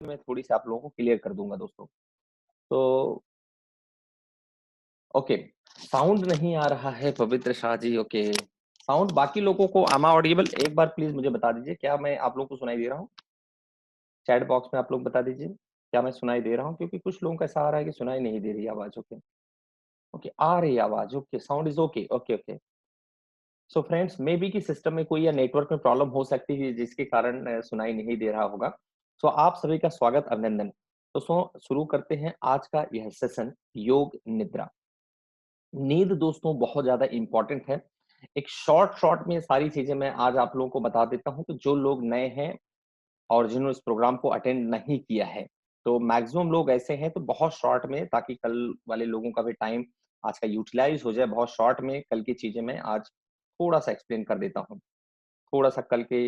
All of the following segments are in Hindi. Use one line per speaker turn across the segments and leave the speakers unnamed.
मैं थोड़ी-सी आप लोगों को क्लियर कर दूँगा दोस्तों। तो ओके, साउंड नहीं आ रहा है पवित्र शाह जी, ओके। साउंड बाकी लोगों को एम आई ऑडिबल? एक बार प्लीज़ मुझे बता दीजिए, क्या मैं आप लोगों को सुनाई दे रहा हूँ? चैट बॉक्स में आप लोग बता दीजिए, क्या मैं सुनाई दे रहा हूँ? क्योंकि कुछ लोगों का ऐसा आ रहा है कि सुनाई नहीं दे रही आवाज़, ओके। ओके, आ रही है आवाज़, okay, sound is okay, okay, okay. So friends, may be कि सिस्टम में कोई या नेटवर्क में प्रॉब्लम हो सकती है जिसके कारण सुनाई नहीं दे रहा होगा। सो आप सभी का स्वागत, अभिनंदन। तो शुरू करते हैं आज का यह सेशन, योग निद्रा। नींद दोस्तों बहुत ज़्यादा इम्पोर्टेंट है। एक शॉर्ट में सारी चीज़ें मैं आज आप लोगों को बता देता हूँ, तो जो लोग नए हैं और जिन्होंने इस प्रोग्राम को अटेंड नहीं किया है, तो मैक्सिमम लोग ऐसे हैं, तो बहुत शॉर्ट में, ताकि कल वाले लोगों का भी टाइम आज का यूटिलाइज़ हो जाए, बहुत शॉर्ट में कल की चीज़ें मैं आज थोड़ा-सा एक्सप्लेन कर देता हूँ। थोड़ा-सा कल के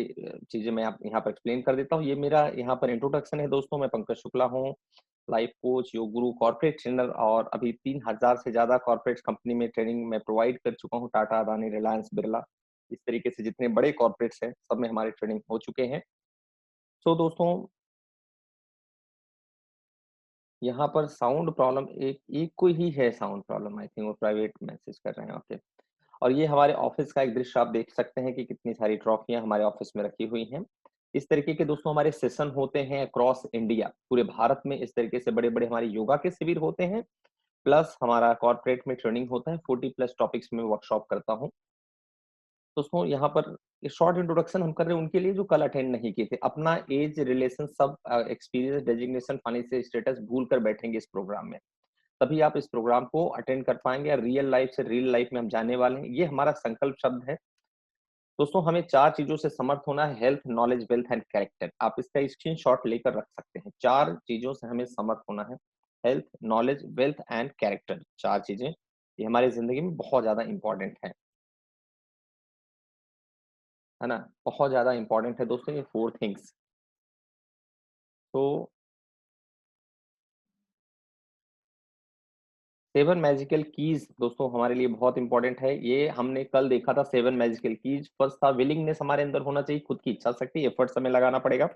चीज़ें मैं आप यहाँ पर एक्सप्लेन कर देता हूँ। ये मेरा यहाँ पर इंट्रोडक्शन है दोस्तों, मैं पंकज शुक्ला हूँ, life coach, yoga guru, corporate trainer और अभी 3000 से ज़्यादा कॉर्पोरेट कंपनी में ट्रेनिंग मैं प्रोवाइड कर चुका हूँ, टाटा, अदानी, रिलायंस, बिरला, इस तरीके से जितने बड़े कॉर्पोरेट्स हैं, सब में हमारी ट्रेनिंग हो चुके हैं। सो दोस्तों, यहाँ पर साउंड प्रॉब्लम एक एक को ही है, साउंड प्रॉब्लम, आई थिंक वो प्राइवेट मैसेज कर रहे हैं, ओके। और ये हमारे ऑफिस का एक दृश्य आप देख सकते हैं कि कितनी सारी ट्रॉफियाँ हमारे ऑफिस में रखी हुई हैं। इस तरीके के दोस्तों हमारे सेशन होते हैं अक्रॉस इंडिया, पूरे भारत में इस तरीके से बड़े-बड़े हमारे योगा के शिविर होते हैं, प्लस हमारा कॉर्पोरेट में ट्रेनिंग होता है, 40 प्लस टॉपिक्स में वर्कशॉप करता हूँ। दोस्तों यहाँ पर ये शॉर्ट इंट्रोडक्शन हम कर रहे हैं उनके लिए जो कल अटेंड नहीं किए थे। अपना एज, रिलेशन सब एक्सपीरियंस, डेजिग्नेशन, फाइनेंशियल स्टेटस भूल कर बैठेंगे इस प्रोग्राम में। तभी आप इस प्रोग्राम को अटेंड कर पाएँगे और रियल लाइफ से रियल लाइफ में हम जाने वाले हैं। ये हमारा संकल्प शब्द है। दोस्तों हमें 4 चीज़ों से समर्थ होना है, health, knowledge, wealth and character. आप इसका स्क्रीनशॉट लेकर रख सकते हैं। 4 चीज़ों से हमें समर्थ होना है, health, knowledge, wealth and character, 4 चीज़ें, ये हमारी ज़िंदगी में बहुत ज़्यादा इम्पोर्टेंट है ना? बहुत ज़्यादा इम्पोर्टेंट है दोस्तों ये 4 थिंग्स। तो 7 मैजिकल कीज़ दोस्तों हमारे लिए बहुत इम्पोर्टेंट है। ये हमने कल देखा था 7 मैजिकल कीज़। फर्स्ट था विलिंगनेस, हमारे अंदर होना चाहिए, खुद की इच्छा शक्ति, एफर्ट्स हमें लगाना पड़ेगा।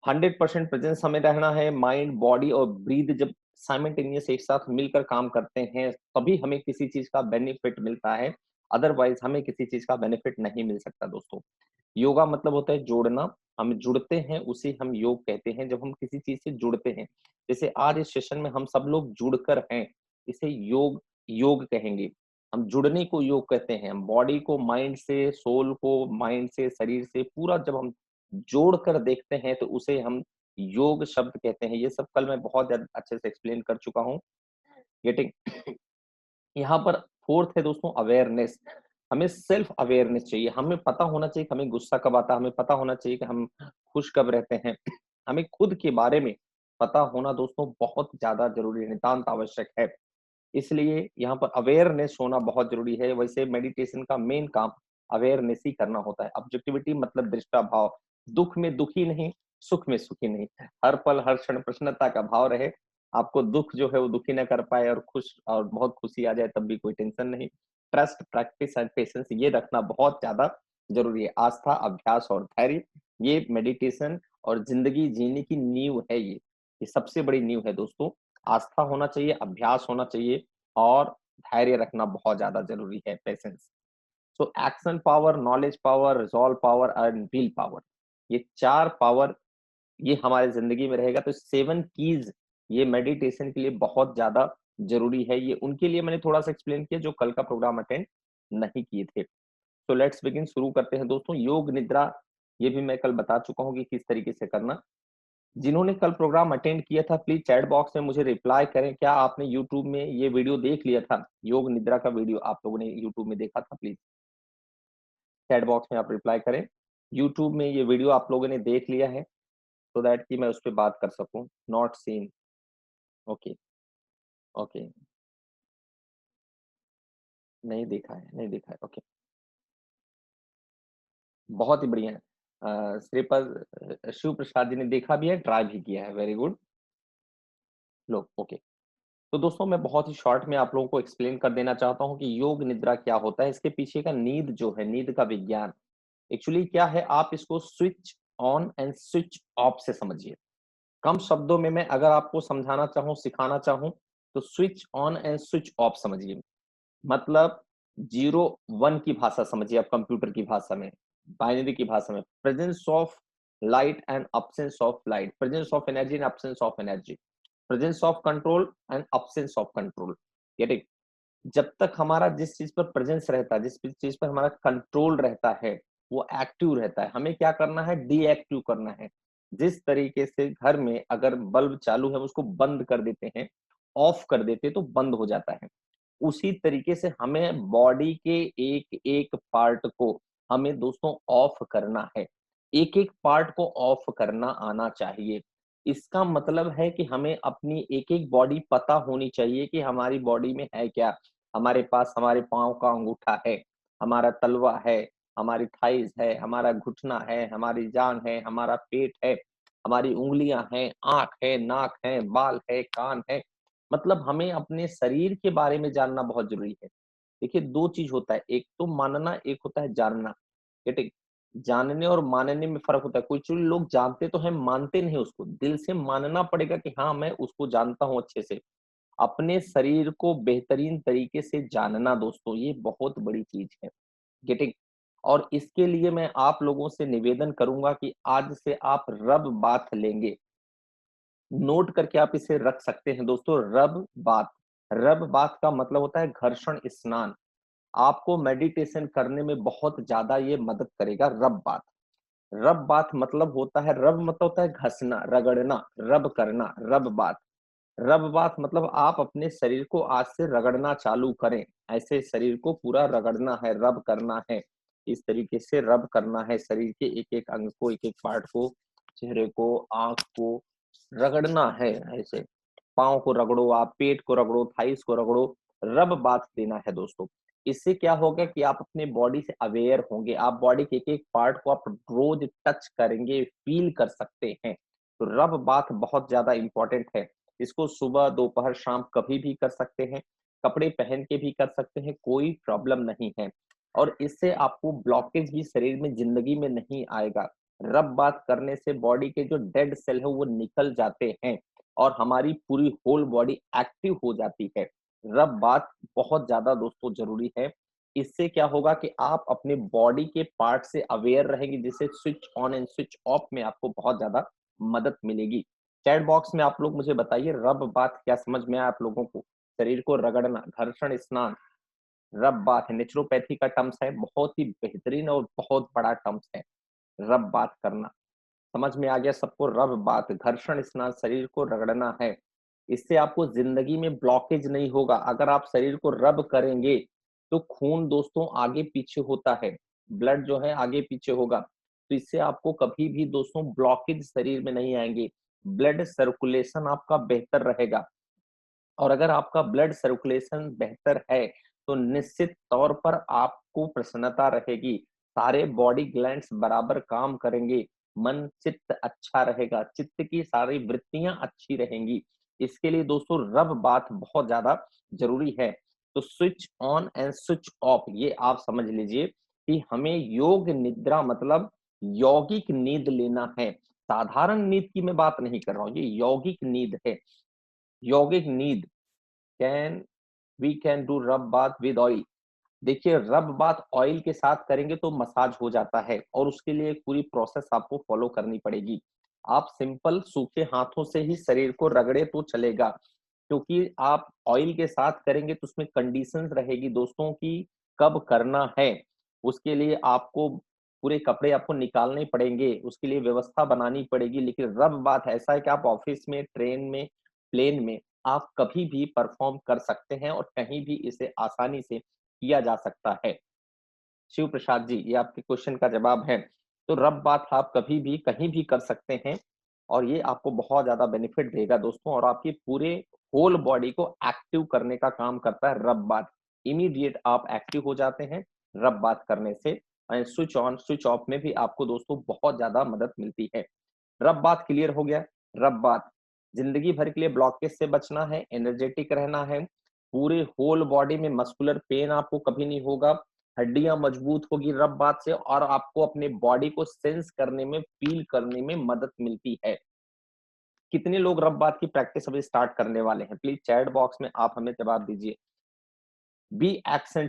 100% प्रेजेंस हमें रहना है, माइंड, बॉडी और ब्रीथ जब साइमल्टेनियस एक साथ मिलकर काम करते हैं, तभी हमें किसी चीज़ का बेनिफिट मिलता है, अदरवाइज़ हमें किसी चीज़ का बेनिफिट नहीं मिल सकता दोस्तों। योगा मतलब होता है जोड़ना, हम जुड़ते हैं उसे हम योग कहते हैं, जब हम किसी चीज़ से जुड़ते हैं। जैसे आज इस सेशन में हम सब लोग जुड़कर हैं, इसे योग योग कहेंगे। हम जुड़ने को योग कहते हैं, हम बॉडी को माइंड से, सोल को माइंड से, शरीर से पूरा जब हम जोड़कर देखते हैं तो उसे हम योग शब्द कहते हैं। ये सब कल मैं बहुत ज़्यादा अच्छे से एक्सप्लेन कर चुका हूँ। गेटिंग यहाँ पर 4th है दोस्तों अवेयरनेस। हमें सेल्फ अवेयरनेस चाहिए। हमें पता होना चाहिए कि हमें गुस्सा कब आता है, हमें पता होना चाहिए कि हम खुश कब रहते हैं। हमें खुद के बारे में पता होना दोस्तों बहुत ज़्यादा ज़रूरी है, नितांत आवश्यक है। इसलिए यहाँ पर अवेयरनेस होना बहुत ज़रूरी है। वैसे मेडिटेशन का मेन काम अवेयरनेस ही करना होता है। ऑब्जेक्टिविटी मतलब दृष्टा भाव, दुःख में दुखी नहीं, सुख में सुखी नहीं। हर पल, हर क्षण प्रसन्नता का भाव रहे। आपको दुःख जो है वो दुखी ना कर पाए और खुश और बहुत खुशी आ जाए तब भी कोई टेंशन नहीं। ट्रस्ट, प्रैक्टिस एंड पेशेंस ये रखना बहुत ज़्यादा ज़रूरी है। आस्था, अभ्यास और धैर्य, ये मेडिटेशन और ज़िंदगी जीने की नींव है ये। ये सबसे बड़ी नींव है दोस्तों। आस्था होना चाहिए, अभ्यास होना चाहिए और धैर्य रखना बहुत ज़्यादा ज़रूरी है, patience. So action power, knowledge power, resolve power and will power, ये 4 पावर ये हमारी ज़िंदगी में रहेगा तो 7 कीज़ ये मेडिटेशन के लिए बहुत ज़्यादा ज़रूरी है। ये उनके लिए मैंने थोड़ा-सा एक्सप्लेन किया जो कल का प्रोग्राम अटेंड नहीं किए थे। तो लेट्स बिगिन, शुरू करते हैं दोस्तों। योग निद्रा, ये भी मैं कल बता चुका हूँ कि किस तरीके से करना। जिन्होंने कल प्रोग्राम अटेंड किया था प्लीज़ चैट बॉक्स में मुझे रिप्लाई करें, क्या आपने यूट्यूब में ये वीडियो देख लिया था? योग निद्रा का वीडियो आप लोगों ने यूट्यूब में देखा था? प्लीज़ चैट बॉक्स में आप रिप्लाई करें। यूट्यूब में ये वीडियो आप लोगों ने देख लिया है? सो दैट कि मैं उस पे बात कर सकूँ। नॉट सीन, ओके, ओके, नहीं देखा है, नहीं देखा है, ओके, बहुत ही बढ़िया। श्रीपद शिव प्रसाद जी ने देखा भी है, ट्राई भी किया है, वेरी गुड। लो, ओके। तो दोस्तों मैं बहुत ही शॉर्ट में आप लोगों को एक्सप्लेन कर देना चाहता हूँ कि योग निद्रा क्या होता है, इसके पीछे का नींद जो है, नींद का विज्ञान एक्चुअली क्या है, आप इसको switch on and switch off से समझिए। कम शब्दों में मैं अगर आपको समझाना चाहूँ, सिखाना चाहूँ, तो switch on and switch off समझिए। मतलब 0-1 की भाषा समझिए आप कंप्यूटर की भाषा में, बाइनरी की भाषा में। Presence of light and absence of light, presence of energy and absence of energy, presence of control and absence of control. Get it? जब तक हमारा जिस चीज पर प्रेजेंस रहता है, जिस चीज पर हमारा कंट्रोल रहता है, वो एक्टिव रहता है। हमें क्या करना है? डीएक्टिव करना है। जिस तरीके से घर में अगर बल्ब चालू है उसको बंद कर देते हैं, ऑफ कर देते हैं तो बंद हो जाता है। उसी तरीके से हमें बॉडी के एक एक पार्ट को हमें दोस्तों ऑफ करना है। एक एक पार्ट को ऑफ करना आना चाहिए। इसका मतलब है कि हमें अपनी एक एक बॉडी पता होनी चाहिए कि हमारी बॉडी में है क्या। हमारे पास हमारे पाँव का अंगूठा है, हमारा तलवा है, हमारी थाइज है, हमारा घुटना है, हमारी जांघ है, हमारा पेट है, हमारी उंगलियां हैं, आंख है, नाक है, बाल है, कान है। मतलब हमें अपने शरीर के बारे में जानना बहुत जरूरी है। देखिए 2 चीज होता है, एक तो मानना, एक होता है जानना। ठीक है? जानने और मानने में फर्क होता है। कोई चीज लोग जानते तो हैं, मानते नहीं उसको। दिल से मानना पड़ेगा कि हाँ मैं उसको जानता हूँ अच्छे से। अपने शरीर को बेहतरीन तरीके से जानना दोस्तों, ये बहुत बड़ी चीज है। गेटिंग? और इसके लिए मैं आप लोगों से निवेदन करूंगा कि आज से आप रब बाथ लेंगे। नोट करके आप इसे रख सकते हैं दोस्तों, रब बाथ। रब बाथ का मतलब होता है घर्षण स्नान। आपको मेडिटेशन करने में बहुत ज्यादा ये मदद करेगा रब बाथ। रब बाथ मतलब होता है, रब मतलब होता है घसना, रगड़ना, रब करना, रब बाथ। रब बाथ मतलब आप अपने शरीर को आज से रगड़ना चालू करें। ऐसे शरीर को पूरा रगड़ना है, रब करना है। इस तरीके से रब करना है शरीर के एक एक अंग को, एक एक पार्ट को, चेहरे को, आंख को रगड़ना है। ऐसे पाँव को रगड़ो, आप पेट को रगड़ो, थाइस को रगड़ो, रब बाथ देना है दोस्तों। इससे क्या होगा कि आप अपने बॉडी से अवेयर होंगे। आप बॉडी के एक एक पार्ट को आप रोज टच करेंगे, फील कर सकते हैं। तो रब बाथ बहुत ज्यादा इंपॉर्टेंट है। इसको सुबह, दोपहर, शाम कभी भी कर सकते हैं। कपड़े पहन के भी कर सकते हैं, कोई प्रॉब्लम नहीं है। और इससे आपको ब्लॉकेज भी शरीर में जिंदगी में नहीं आएगा। रब बात करने से बॉडी के जो डेड सेल है वो निकल जाते हैं और हमारी पूरी होल बॉडी एक्टिव हो जाती है। रब बात बहुत ज्यादा दोस्तों जरूरी है। इससे क्या होगा कि आप अपने बॉडी के पार्ट से अवेयर रहेंगे, जिससे switch on and switch off में आपको बहुत ज्यादा मदद मिलेगी। चैट बॉक्स में आप लोग मुझे बताइए रब बात क्या समझ में आया आप लोगों को? शरीर को रगड़ना, घर्षण स्नान, रब बात है, नेचुरोपैथी का टर्म्स है, बहुत ही बेहतरीन और बहुत बड़ा टर्म्स है। रब बात करना समझ में आ गया सबको? रब बात, घर्षण स्नान, शरीर को रगड़ना है। इससे आपको जिंदगी में ब्लॉकेज नहीं होगा। अगर आप शरीर को रब करेंगे तो खून दोस्तों आगे पीछे होता है, ब्लड जो है आगे पीछे होगा। तो इससे आपको कभी भी दोस्तों ब्लॉकेज शरीर में नहीं आएंगे। ब्लड सर्कुलेशन आपका बेहतर रहेगा। और अगर आपका ब्लड सर्कुलेशन बेहतर है तो निश्चित तौर पर आपको प्रसन्नता रहेगी। सारे बॉडी ग्लैंड्स बराबर काम करेंगे, मन चित्त अच्छा रहेगा, चित्त की सारी वृत्तियां अच्छी रहेंगी। इसके लिए दोस्तों रब बात बहुत ज्यादा जरूरी है। तो switch on and switch off ये आप समझ लीजिए कि हमें योग निद्रा मतलब यौगिक नींद लेना है। साधारण नींद की मैं बात नहीं कर रहा हूँ, ये यौगिक नींद है। यौगिक नींद, कैन वी कैन डू रब बाथ विद ऑयल। देखिए रब बाथ ऑयल के साथ करेंगे तो मसाज हो जाता है और उसके लिए एक पूरी प्रोसेस आपको फॉलो करनी पड़ेगी। आप सिंपल सूखे हाथों से ही शरीर को रगड़े तो चलेगा, क्योंकि आप ऑयल के साथ करेंगे तो उसमें कंडीशंस रहेगी दोस्तों की कब करना है। उसके लिए आपको पूरे कपड़े आपको निकालने पड़ेंगे, उसके लिए व्यवस्था बनानी पड़ेगी। लेकिन रब बात ऐसा है कि आप ऑफिस में, ट्रेन में, प्लेन में आप कभी भी परफॉर्म कर सकते हैं और कहीं भी इसे आसानी से किया जा सकता है। शिव प्रसाद जी, ये आपके क्वेश्चन का जवाब है। तो रब बात आप कभी भी कहीं भी कर सकते हैं और ये आपको बहुत ज्यादा बेनिफिट देगा दोस्तों, और आपकी पूरे होल बॉडी को एक्टिव करने का काम करता है रब बात। इमीडिएट आप एक्टिव हो जाते हैं रब बात करने से। स्विच ऑन स्विच ऑफ में भी आपको दोस्तों बहुत ज्यादा मदद मिलती है। रब बात क्लियर हो गया? रब बात जिंदगी भर के लिए ब्लॉकेज से बचना है, एनर्जेटिक रहना है, पूरे होल बॉडी में मस्कुलर पेन आपको कभी नहीं होगा, हड्डियां मजबूत होगी रब बात से, और आपको अपने बॉडी को सेंस करने में, फील करने में मदद मिलती है। कितने लोग रब बात की प्रैक्टिस अभी स्टार्ट करने वाले हैं? प्लीज चैट बॉक्स में आप हमें जवाब दीजिए। बी एक्शन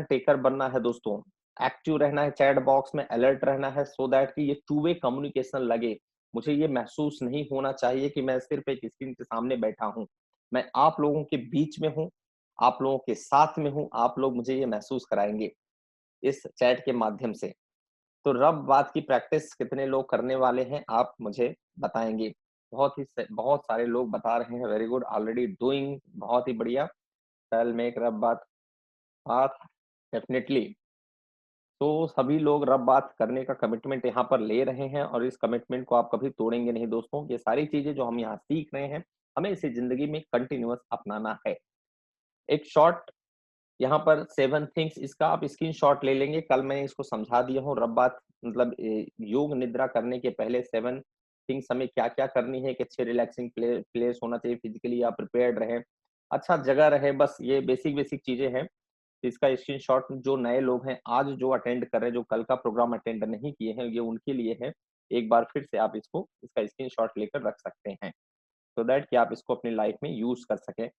टेकर बनना है दोस्तों। एक्टिव रहना है, चैट बॉक्स में अलर्ट रहना है, सो दैट कि ये टू वे कम्युनिकेशन लगे। मुझे ये महसूस नहीं होना चाहिए कि मैं सिर्फ एक स्क्रीन के सामने बैठा हूँ। मैं आप लोगों के बीच में हूँ, आप लोगों के साथ में हूँ, आप लोग मुझे ये महसूस कराएंगे इस चैट के माध्यम से। तो रब बात की प्रैक्टिस कितने लोग करने वाले हैं, आप मुझे बताएंगे। बहुत सारे लोग बता रहे हैं, वेरी गुड, ऑलरेडी डूइंग, बहुत ही बढ़िया। शैल मेक रब बात बात डेफिनेटली। तो सभी लोग रब बात करने का कमिटमेंट यहाँ पर ले रहे हैं और इस कमिटमेंट को आप कभी तोड़ेंगे नहीं दोस्तों। ये सारी चीजें जो हम यहाँ सीख रहे हैं, हमें इसे जिंदगी में कंटिन्यूअस अपनाना है। एक शॉर्ट यहाँ पर 7 थिंग्स, इसका आप स्क्रीनशॉट ले लेंगे। कल मैंने इसको समझा दिया हूँ। रब बात मतलब योग निद्रा करने के पहले 7 थिंग्स हमें क्या-क्या करनी है। एक अच्छे रिलैक्सिंग प्लेस होना चाहिए, फिजिकली आप प्रिपेयर्ड रहें, अच्छा जगह रहे, बस ये बेसिक चीजें हैं। इसका स्क्रीनशॉट जो नए लोग हैं, आज जो अटेंड कर रहे हैं, जो कल का प्रोग्राम अटेंड नहीं किए हैं, ये उनके लिए है। एक बार फिर से आप इसका स्क्रीनशॉट लेकर रख सकते हैं, सो दैट कि आप इसको अपनी लाइफ में यूज कर सकें,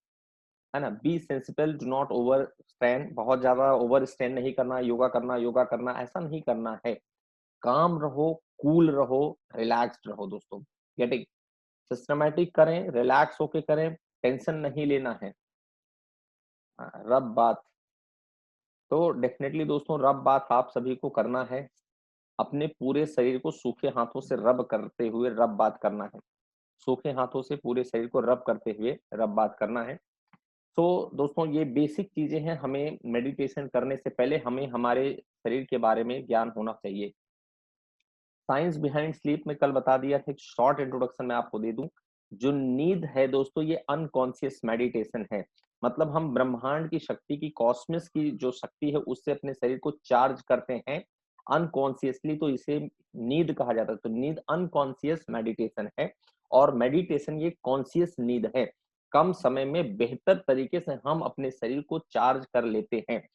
है ना। B sensible, do not over strain, बहुत ज्यादा ओवर स्ट्रेन नहीं करना। योगा करना ऐसा नहीं करना है। काम रहो, कूल रहो, रिलैक्स्ड रहो दोस्तों। गेटिंग, सिस्टमैटिक करें, रिलैक्स होके करें, टेंशन नहीं लेना है। रब बात, तो डेफिनेटली दोस्तों रब बात आप सभी को करना है। अपने पूरे शरीर को सूखे हाथों से रब करते हुए रब बात करना है। सूखे हाथों से पूरे शरीर को रब करते हुए रब बात करना है। तो दोस्तों ये बेसिक चीजें हैं। हमें मेडिटेशन करने से पहले हमें हमारे शरीर के बारे में ज्ञान होना चाहिए। साइंस बिहाइंड स्लीप में कल बता दिया था, एक शॉर्ट इंट्रोडक्शन मैं आपको दे दूं। जो नींद है दोस्तों, ये अनकॉन्शियस मेडिटेशन है। मतलब हम ब्रह्मांड की शक्ति की, कॉस्मस की जो शक्ति है, उससे अपने शरीर को चार्ज करते हैं अनकॉन्शियसली, तो इसे नींद कहा जाता है। तो नींद अनकॉन्शियस मेडिटेशन है, और मेडिटेशन ये कॉन्शियस नींद है। कम समय में बेहतर तरीके से हम अपने शरीर को चार्ज कर लेते हैं,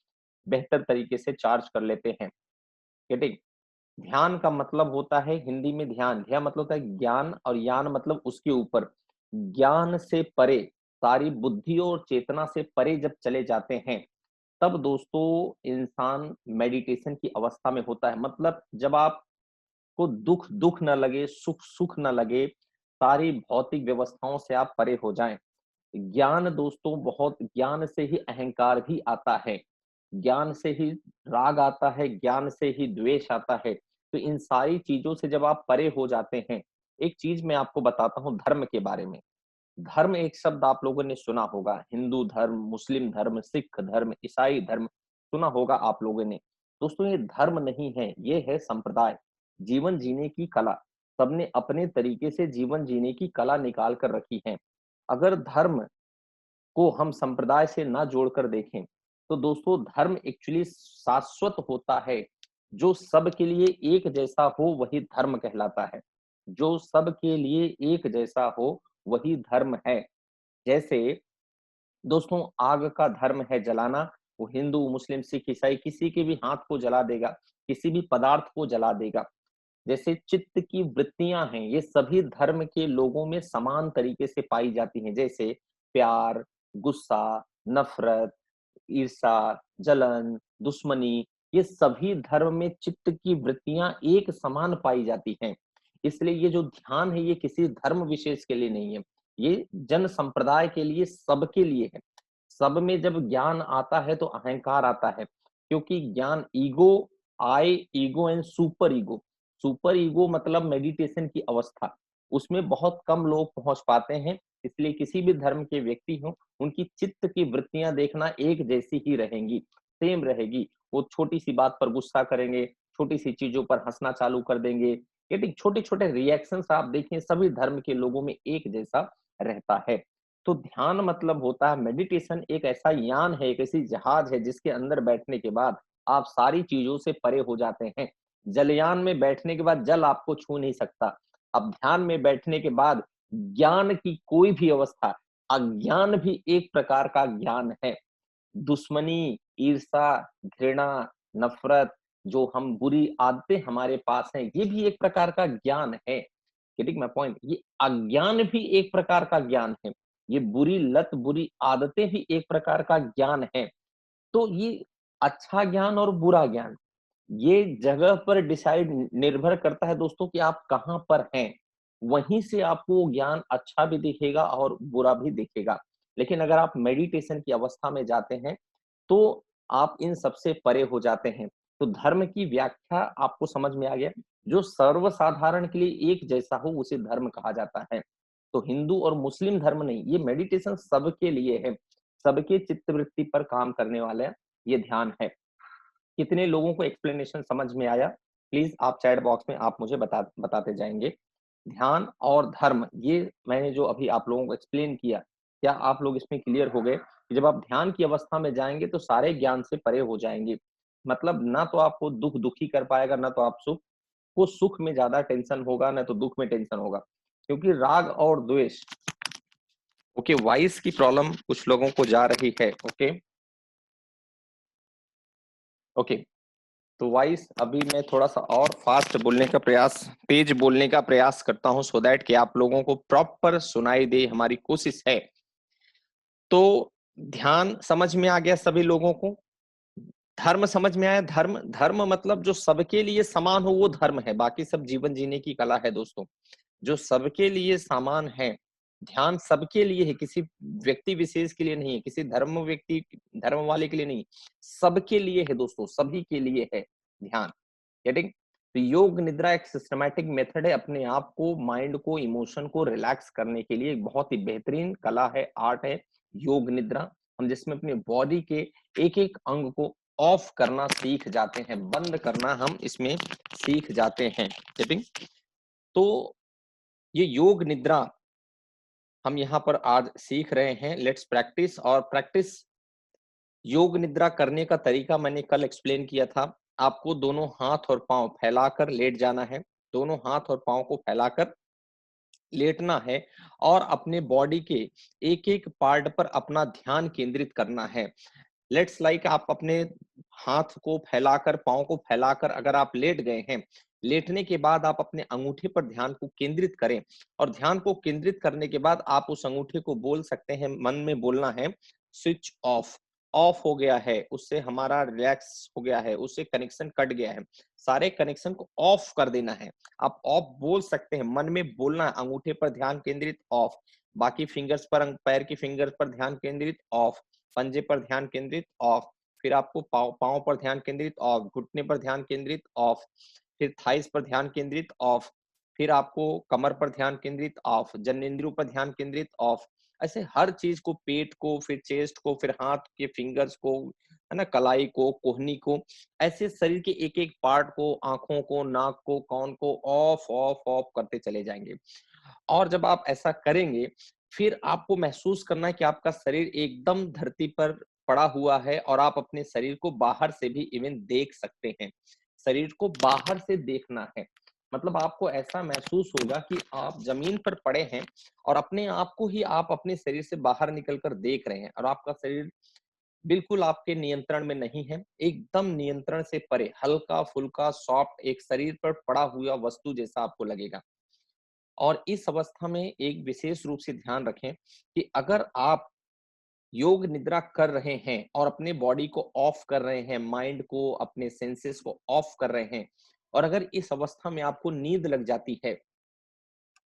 बेहतर तरीके से चार्ज कर लेते हैं। गेटिंग, ध्यान का मतलब होता है हिंदी में ध्यान, ध्यान मतलब होता है ज्ञान, और यान मतलब उसके ऊपर। ज्ञान से परे, सारी बुद्धि और चेतना से परे जब चले जाते हैं, तब दोस्तों इंसान मेडिटेशन की अवस्था में होता है। मतलब जब आपको दुख दुख न लगे, सुख सुख न लगे, सारी भौतिक व्यवस्थाओं से आप परे हो जाएं। ज्ञान दोस्तों, बहुत ज्ञान से ही अहंकार भी आता है, ज्ञान से ही राग आता है, ज्ञान से ही द्वेष आता है। तो इन सारी चीजों से जब आप परे हो जाते हैं, एक चीज मैं आपको बताता हूँ धर्म के बारे में। धर्म एक शब्द आप लोगों ने सुना होगा, हिंदू धर्म, मुस्लिम धर्म, सिख धर्म, ईसाई धर्म, सुना होगा आप लोगों ने। दोस्तों ये धर्म नहीं है, ये है संप्रदाय, जीवन जीने की कला। सबने अपने तरीके से जीवन जीने की कला निकाल कर रखी है। अगर धर्म को हम संप्रदाय से ना जोड़कर देखें, तो दोस्तों धर्म एक्चुअली शाश्वत होता है। जो सबके लिए एक जैसा हो वही धर्म कहलाता है। जो सबके लिए एक जैसा हो वही धर्म है। जैसे दोस्तों आग का धर्म है जलाना, वो हिंदू, मुस्लिम, सिख, ईसाई किसी के भी हाथ को जला देगा, किसी भी पदार्थ को जला देगा। जैसे चित्त की वृत्तियां हैं, ये सभी धर्म के लोगों में समान तरीके से पाई जाती हैं। जैसे प्यार, गुस्सा, नफरत, ईर्षा, जलन, दुश्मनी, ये सभी धर्म में चित्त की वृत्तियां एक समान पाई जाती हैं। इसलिए ये जो ध्यान है, ये किसी धर्म विशेष के लिए नहीं है, ये जन संप्रदाय के लिए, सबके लिए है। सब में जब ज्ञान आता है तो अहंकार आता है, क्योंकि ज्ञान, ego, ego and super ego. Super ego मतलब मेडिटेशन की अवस्था, उसमें बहुत कम लोग पहुंच पाते हैं। इसलिए किसी भी धर्म के व्यक्ति हो, उनकी चित्त की वृत्तियां देखना एक जैसी ही रहेंगी, सेम रहेगी। वो छोटी सी बात पर गुस्सा करेंगे, छोटी सी चीजों पर हंसना चालू कर देंगे। ये छोटे छोटे रिएक्शंस आप देखें, सभी धर्म के लोगों में एक जैसा रहता है। तो ध्यान मतलब होता है, मेडिटेशन एक ऐसा यान है, एक ऐसी जहाज है जिसके अंदर बैठने के बाद आप सारी चीजों से परे हो जाते हैं। जलयान में बैठने के बाद जल आपको छू नहीं सकता। अब ध्यान में बैठने के बाद ज्ञान की कोई भी अवस्था, अज्ञान भी एक प्रकार का ज्ञान है। दुश्मनी, ईर्षा, घृणा, नफरत, जो हम बुरी आदतें हमारे पास हैं, ये भी एक प्रकार का ज्ञान है। Getting my point? ये अज्ञान भी एक प्रकार का ज्ञान है, ये बुरी लत, बुरी आदतें भी एक प्रकार का ज्ञान है। तो ये अच्छा ज्ञान और बुरा ज्ञान, ये जगह पर डिसाइड निर्भर करता है दोस्तों कि आप कहाँ पर हैं। वहीं से आपको ज्ञान अच्छा भी दिखेगा और बुरा भी दिखेगा। लेकिन अगर आप मेडिटेशन की अवस्था में जाते हैं, तो आप इन सबसे परे हो जाते हैं। तो धर्म की व्याख्या आपको समझ में आ गया, जो सर्वसाधारण के लिए एक जैसा हो उसे धर्म कहा जाता है। तो हिंदू और मुस्लिम धर्म नहीं, ये मेडिटेशन सबके लिए है, सबके चित्तवृत्ति पर काम करने वाला ये ध्यान है। कितने लोगों को एक्सप्लेनेशन समझ में आया? प्लीज आप चैट बॉक्स में आप मुझे बताते जाएंगे। ध्यान और धर्म, ये मैंने जो अभी आप लोगों को एक्सप्लेन किया, क्या आप लोग इसमें क्लियर हो गए कि जब आप ध्यान की अवस्था में जाएंगे तो सारे ज्ञान से परे हो जाएंगे। मतलब ना तो आपको दुख दुखी कर पाएगा, ना तो आप सुख को, सुख में ज्यादा टेंशन होगा, ना तो दुख में टेंशन होगा। क्योंकि राग और द्वेष, ओके, वॉइस की प्रॉब्लम कुछ लोगों को जा रही है। ओके ओके, तो वाइस अभी मैं थोड़ा सा और फास्ट बोलने का प्रयास, तेज बोलने का प्रयास करता हूं, सो दैट कि आप लोगों को प्रॉपर सुनाई दे, हमारी कोशिश है। तो ध्यान समझ में आ गया सभी लोगों को? धर्म समझ में आया? धर्म, धर्म मतलब जो सबके लिए समान हो वो धर्म है, बाकी सब जीवन जीने की कला है दोस्तों। जो सबके लिए समान है, ध्यान सबके लिए है, किसी व्यक्ति विशेष के लिए नहीं है, किसी धर्म वाले के लिए नहीं, सबके लिए है दोस्तों, सभी के लिए है ध्यान। गेटिंग? तो योग निद्रा एक सिस्टमैटिक मेथड है अपने आप को, माइंड को, इमोशन को रिलैक्स करने के लिए, एक बहुत ही बेहतरीन कला है, आर्ट है योग निद्रा। हम जिसमें अपने बॉडी के एक एक अंग को ऑफ करना सीख जाते हैं, बंद करना हम इसमें सीख जाते हैं। गेटिंग? तो ये योग निद्रा हम यहाँ पर आज सीख रहे हैं। Let's practice. और प्रैक्टिस योग निद्रा करने का तरीका मैंने कल एक्सप्लेन किया था। आपको दोनों हाथ और पांव फैलाकर लेट जाना है, दोनों हाथ और पांव को फैलाकर लेटना है और अपने बॉडी के एक एक पार्ट पर अपना ध्यान केंद्रित करना है। लेट्स लाइक आप अपने हाथ को फैलाकर, पाँव को फैलाकर अगर आप लेट गए हैं, लेटने के बाद आप अपने अंगूठे पर ध्यान को केंद्रित करें और ध्यान को केंद्रित करने के बाद आप उस अंगूठे को बोल सकते हैं, मन में बोलना है स्विच ऑफ। ऑफ हो गया है, उससे हमारा रिलैक्स हो गया है, उससे कनेक्शन कट गया है, सारे कनेक्शन को ऑफ कर देना है। आप ऑफ बोल सकते हैं, मन में बोलना है, अंगूठे पर ध्यान केंद्रित ऑफ, बाकी फिंगर्स पर, पैर की फिंगर्स पर ध्यान केंद्रित ऑफ, पंजे पर ध्यान केंद्रित ऑफ, फिर आपको पाँव पर ध्यान केंद्रित ऑफ, घुटने पर ध्यान केंद्रित ऑफ, फिर थाइस पर ध्यान केंद्रित ऑफ, फिर आपको कमर पर ध्यान केंद्रित ऑफ, जननेंद्रियों पर ध्यान केंद्रित ऑफ। ऐसे हर चीज को, पेट को, फिर चेस्ट को, फिर हाथ के फिंगर्स को, है ना, कलाई को, कोहनी को, ऐसे शरीर के एक एक पार्ट को, आंखों को, नाक को, कान को ऑफ ऑफ ऑफ करते चले जाएंगे। और जब आप ऐसा करेंगे, फिर आपको महसूस करना है कि आपका शरीर एकदम धरती पर पड़ा हुआ है और आप अपने शरीर को बाहर से भी इवन देख सकते हैं। शरीर को बाहर से देखना है, मतलब आपको ऐसा महसूस होगा कि आप जमीन पर पड़े हैं और अपने आप को ही आप अपने शरीर से बाहर निकलकर देख रहे हैं और आपका शरीर बिल्कुल आपके नियंत्रण में नहीं है, एकदम नियंत्रण से परे, हल्का फुल्का सॉफ्ट, एक शरीर पर पड़ा हुआ वस्तु जैसा आपको लगेगा। और इस अवस्था में एक विशेष रूप से ध्यान रखें कि अगर आप योग निद्रा कर रहे हैं और अपने बॉडी को ऑफ कर रहे हैं, माइंड को, अपने सेंसेस को ऑफ कर रहे हैं, और अगर इस अवस्था में आपको नींद लग जाती है,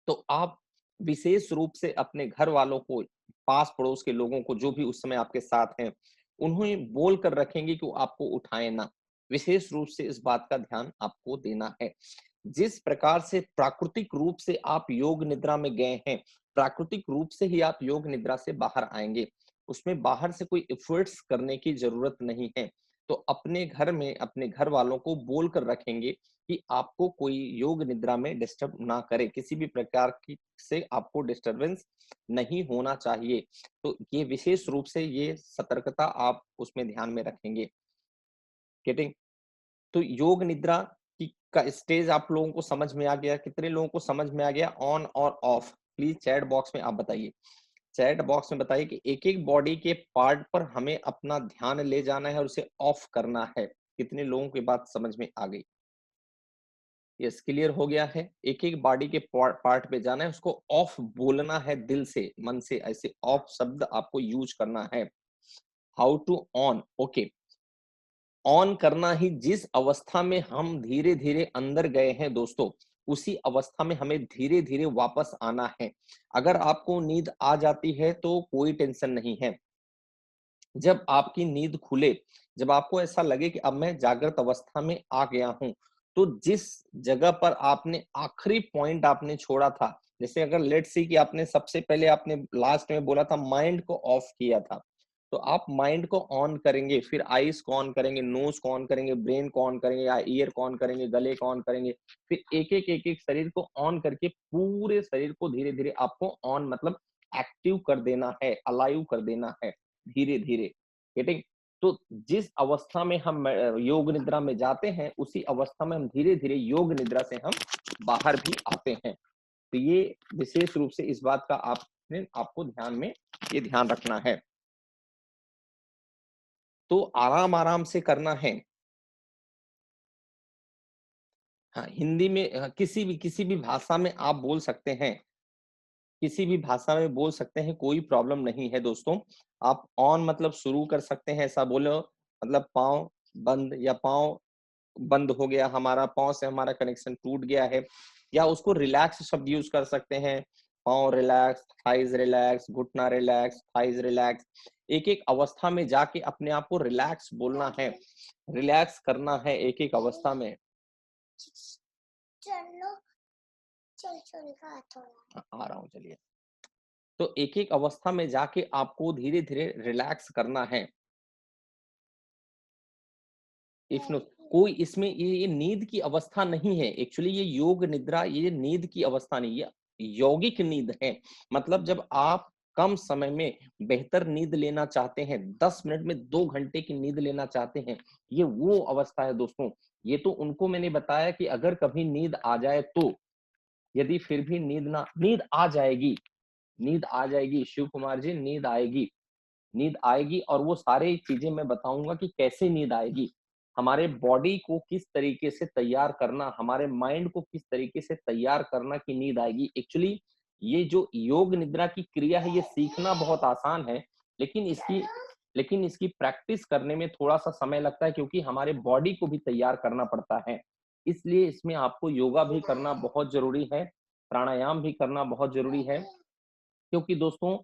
तो आप विशेष रूप से अपने घर वालों को, पास पड़ोस के लोगों को, जो भी उस समय आपके साथ हैं, उन्हें बोल कर रखेंगे कि वो आपको उठाए ना। विशेष रूप से इस बात का ध्यान आपको देना है। जिस प्रकार से प्राकृतिक रूप से आप योग निद्रा में गए हैं, प्राकृतिक रूप से ही आप योग निद्रा से बाहर आएंगे, उसमें बाहर से कोई एफर्ट्स करने की जरूरत नहीं है। तो अपने घर में अपने घर वालों को बोल कर रखेंगे कि आपको कोई योग निद्रा में डिस्टर्ब ना करे, किसी भी प्रकार की से आपको डिस्टरबेंस नहीं होना चाहिए। तो ये विशेष रूप से ये सतर्कता आप उसमें ध्यान में रखेंगे। गेटिंग? तो योग निद्रा की का स्टेज आप लोगों को समझ में आ गया? कितने लोगों को समझ में आ गया ऑन और ऑफ? प्लीज चैट बॉक्स में आप बताइए, चैट बॉक्स में बताइए कि एक एक बॉडी के पार्ट पर हमें अपना ध्यान ले जाना है और उसे ऑफ करना है। कितने लोगों की बात समझ में आ गई? यस, क्लियर हो गया है। एक-एक बॉडी के पार्ट पे जाना है, उसको ऑफ बोलना है दिल से, मन से, ऐसे ऑफ शब्द आपको यूज करना है। How to on, okay. On करना ही जिस अवस्था में हम धीरे-धीरे अंदर गए हैं दोस्तों, उसी अवस्था में हमें धीरे-धीरे वापस आना है। अगर आपको नींद आ जाती है तो कोई टेंशन नहीं है। जब आपकी नींद खुले, जब आपको ऐसा लगे कि अब मैं जागृत अवस्था में आ गया हूँ, तो जिस जगह पर आपने आखिरी पॉइंट आपने छोड़ा था, जैसे अगर लेट्स सी कि आपने सबसे पहले आपने लास्ट में बोला था माइंड को ऑफ किया था, तो आप माइंड को ऑन करेंगे, फिर आईज को ऑन करेंगे, नोज को ऑन करेंगे, ब्रेन को ऑन करेंगे, या ईयर को ऑन करेंगे, गले को ऑन करेंगे, फिर एक-एक शरीर को ऑन करके पूरे शरीर को धीरे-धीरे आपको ऑन मतलब एक्टिव कर देना है, अलाइव कर देना है। धीरे-धीरे, गेटिंग? तो जिस अवस्था में हम योग निद्रा में जाते हैं, उसी अवस्था में हम धीरे-धीरे योग निद्रा से हम बाहर भी आते हैं। तो ये विशेष रूप से इस बात का आपको ध्यान में ये ध्यान रखना है। तो आराम-आराम से करना है। हाँ, हिंदी में किसी भी भाषा में आप बोल सकते हैं। किसी भी भाषा में बोल सकते हैं, कोई प्रॉब्लम नहीं है दोस्तों। आप ऑन मतलब शुरू कर सकते हैं, ऐसा बोलो मतलब पाँव बंद या पाँव बंद हो गया हमारा, पाँव से हमारा कनेक्शन टूट गया है, या उसको रिलैक्स शब्द यूज़ कर सकते हैं। पाँव रिलैक्स, थाइज़ रिलैक्स, घुटना रिलैक्स, थाइज़ रिलैक्स। एक-एक अवस्था में जाके अपने आप को रिलैक्स बोलना है, रिलैक्स करना है एक-एक अवस्था में। चलो, चल आ रहा हूँ, चलिए। तो एक-एक अवस्था में जाके आपको धीरे-धीरे रिलैक्स करना है। इसमें कोई इसमें ये नींद की अवस्था नहीं है। एक्चुअली ये योग निद्रा, ये नींद की अवस्था नहीं, ये यौगिक नींद है। मतलब जब आप कम समय में बेहतर नींद लेना चाहते हैं, 10 मिनट में 2 घंटे की नींद लेना चाहते हैं, ये वो अवस्था है दोस्तों। ये तो उनको मैंने बताया कि अगर कभी नींद आ जाए तो, यदि फिर भी नींद आ जाएगी शिव कुमार जी, नींद आएगी। नींद आएगी और वो सारी चीजें मैं बताऊंगा कि कैसे नींद आएगी, हमारे बॉडी को किस तरीके से तैयार करना, हमारे माइंड को किस तरीके से तैयार करना कि नींद आएगी। एक्चुअली ये जो योग निद्रा की क्रिया है, ये सीखना बहुत आसान है, लेकिन इसकी प्रैक्टिस करने में थोड़ा सा समय लगता है, क्योंकि हमारे बॉडी को भी तैयार करना पड़ता है। इसलिए इसमें आपको योगा भी करना बहुत जरूरी है, प्राणायाम भी करना बहुत जरूरी है। क्योंकि दोस्तों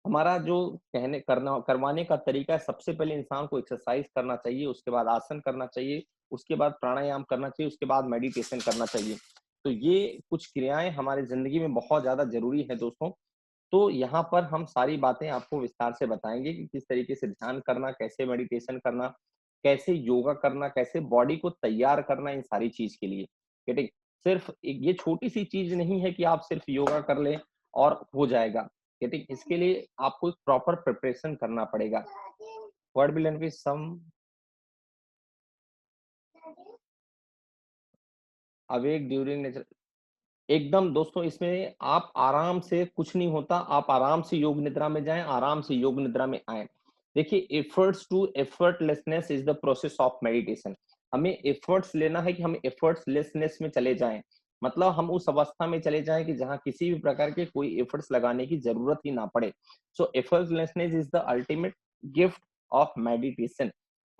हमारा जो कहने करना करवाने का तरीका है, सबसे पहले इंसान को एक्सरसाइज करना चाहिए, उसके बाद आसन करना चाहिए, उसके बाद प्राणायाम करना चाहिए, उसके बाद मेडिटेशन करना चाहिए। तो ये कुछ क्रियाएं हमारी जिंदगी में बहुत ज्यादा जरूरी है दोस्तों। तो यहाँ पर हम सारी बातें आपको विस्तार से बताएंगे कि किस तरीके से ध्यान करना, कैसे मेडिटेशन करना, कैसे योगा करना, कैसे बॉडी को तैयार करना इन सारी चीज के लिए। ठीक, सिर्फ ये छोटी सी चीज नहीं है कि आप सिर्फ योगा कर लें और हो जाएगा। ठीक, इसके लिए आपको प्रॉपर प्रिपरेशन करना पड़ेगा। वर्ड भी लैंग्वेज सम अवेक ड्यूरिंग नेचर, एकदम दोस्तों इसमें आप आराम से, कुछ नहीं होता, आप आराम से योग निद्रा में जाएं, आराम से योग निद्रा में आए। देखिए, efforts to effortlessness is the process of meditation. हमें एफर्ट्स लेना है कि हम एफर्टलेसनेस में चले जाएं, मतलब हम उस अवस्था में चले जाएं कि जहां किसी भी प्रकार के कोई एफर्ट्स लगाने की जरूरत ही ना पड़े। So effortlessness is the ultimate gift of meditation.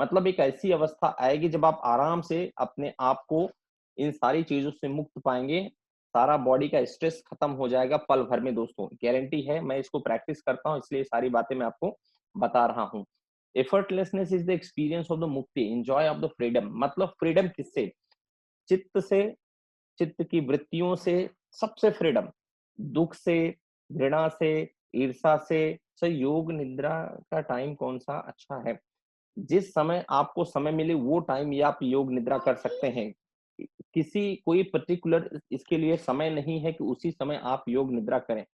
मतलब एक ऐसी अवस्था आएगी जब आप आराम से अपने आप को इन सारी चीजों से मुक्त पाएंगे, सारा बॉडी का स्ट्रेस खत्म हो जाएगा पल भर में दोस्तों, गारंटी है। मैं इसको प्रैक्टिस करता हूँ, इसलिए सारी बातें मैं आपको बता रहा हूँ। Effortlessness is the experience of the मुक्ति, एंजॉय ऑफ द फ्रीडम। मतलब फ्रीडम किससे? चित्त से, चित्त की वृत्तियों से, सबसे फ्रीडम। दुख से, घृणा से, ईर्षा से। योग निद्रा का टाइम कौन सा अच्छा है? जिस समय आपको समय मिले वो टाइम ये आप योग निद्रा कर सकते हैं। किसी कोई पर्टिकुलर इसके लिए समय नहीं है कि उसी समय आप योग निद्रा करें।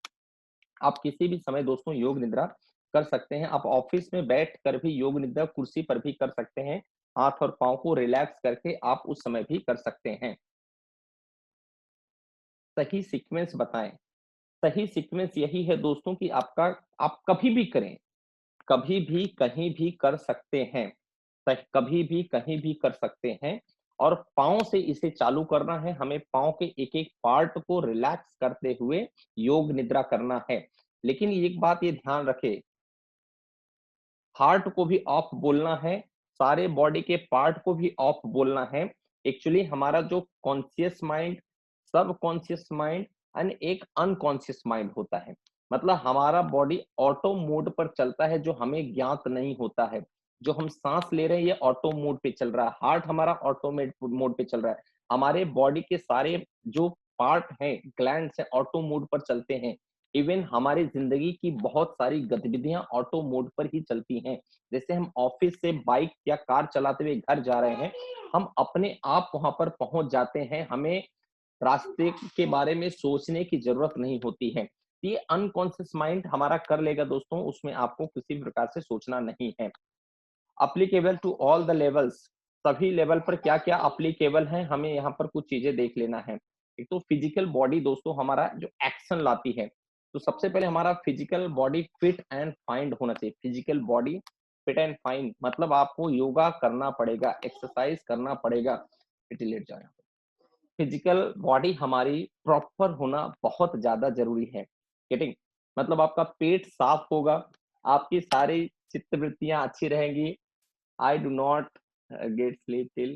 आप किसी भी समय दोस्तों योग निद्रा कर सकते हैं। आप ऑफिस में बैठ कर भी योग निद्रा कुर्सी पर भी कर सकते हैं। हाथ और पाँव को रिलैक्स करके आप उस समय भी कर सकते हैं। सही सीक्वेंस बताएं। सही सीक्वेंस यही है दोस्तों कि आप कभी भी करें, कभी भी कहीं भी कर सकते हैं। कभी भी कहीं भी कर सकते हैं। और पाँव से इसे चालू करना है, हमें पाँव के एक-एक पार्ट को रिलैक्स करते हुए योग निद्रा करना है। लेकिन एक बात ये ध्यान रखें, हार्ट को भी ऑफ बोलना है, सारे बॉडी के पार्ट को भी ऑफ बोलना है। एक्चुअली हमारा जो conscious mind, subconscious mind and एक अनकॉन्शियस माइंड होता है। मतलब हमारा बॉडी ऑटो मोड पर चलता है जो हमें ज्ञात नहीं होता है। जो हम सांस ले रहे हैं ये ऑटो मोड पे चल रहा है, हार्ट हमारा ऑटोमेट मोड पे चल रहा है। हमारे बॉडी के सारे जो पार्ट हैं, ग्लैंड्स हैं, ऑटो मोड पर चलते हैं। इवन हमारी जिंदगी की बहुत सारी गतिविधियां ऑटो मोड पर ही चलती हैं। जैसे हम ऑफिस से बाइक या कार चलाते हुए घर जा रहे हैं, हम अपने आप वहां पर पहुंच जाते हैं, हमें रास्ते के बारे में सोचने की जरूरत नहीं होती है। ये अनकॉन्शियस माइंड हमारा कर लेगा दोस्तों, उसमें आपको किसी भी प्रकार से सोचना नहीं है। Applicable to all the levels, सभी लेवल पर क्या क्या अप्लीकेबल है, हमें यहाँ पर कुछ चीजें देख लेना है। एक तो फिजिकल बॉडी दोस्तों हमारा जो एक्शन लाती है, तो सबसे पहले हमारा physical body fit and fine होना चाहिए। Physical body fit and fine मतलब आपको योगा करना पड़ेगा, एक्सरसाइज करना पड़ेगा। लेट जाए, फिजिकल बॉडी हमारी प्रॉपर होना बहुत ज्यादा जरूरी है। गेटिंग, मतलब आपका पेट साफ होगा, आपकी सारी चित्तवृत्तियां अच्छी रहेंगी। I do not get sleep till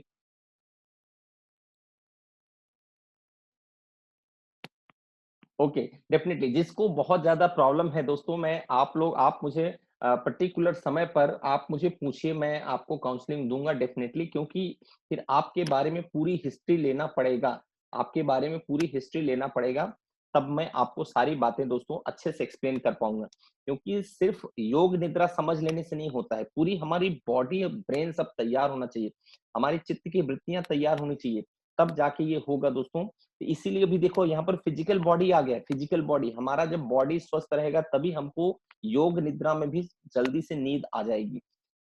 okay, definitely जिसको बहुत ज्यादा प्रॉब्लम है दोस्तों, मैं आप मुझे पर्टिकुलर समय पर आप मुझे पूछिए, मैं आपको काउंसलिंग दूंगा डेफिनेटली, क्योंकि फिर आपके बारे में पूरी हिस्ट्री लेना पड़ेगा, आपके बारे में पूरी हिस्ट्री लेना पड़ेगा, तब मैं आपको सारी बातें दोस्तों अच्छे से एक्सप्लेन कर पाऊंगा। क्योंकि सिर्फ योग निद्रा समझ लेने से नहीं होता है, पूरी हमारी बॉडी और ब्रेन सब तैयार होना चाहिए, हमारी चित्त की वृत्तियां तैयार होनी चाहिए, तब जाके ये होगा दोस्तों। तो इसीलिए भी देखो यहाँ पर फिजिकल बॉडी आ गया। फिजिकल बॉडी हमारा जब बॉडी स्वस्थ रहेगा तभी हमको योग निद्रा में भी जल्दी से नींद आ जाएगी।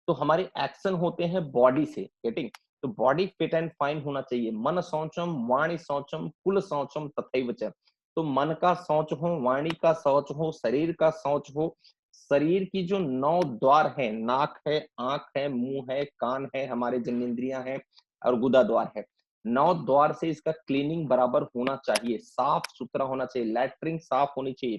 तो हमारे एक्शन होते हैं बॉडी से, गेटिंग। तो बॉडी फिट एंड फाइन होना चाहिए। मन शौचम वाणी शौचम कुल शौचम तथैव च। तो मन का शौच हो, वाणी का शौच हो, शरीर का शौच हो। शरीर की जो 9 द्वार है, नाक है, आंख है, मुंह है, कान है, हमारे जन्नेंद्रियां हैं और गुदा द्वार है, 9 द्वार से इसका क्लीनिंग बराबर होना चाहिए, साफ सुथरा होना चाहिए, लैट्रिन साफ होनी चाहिए।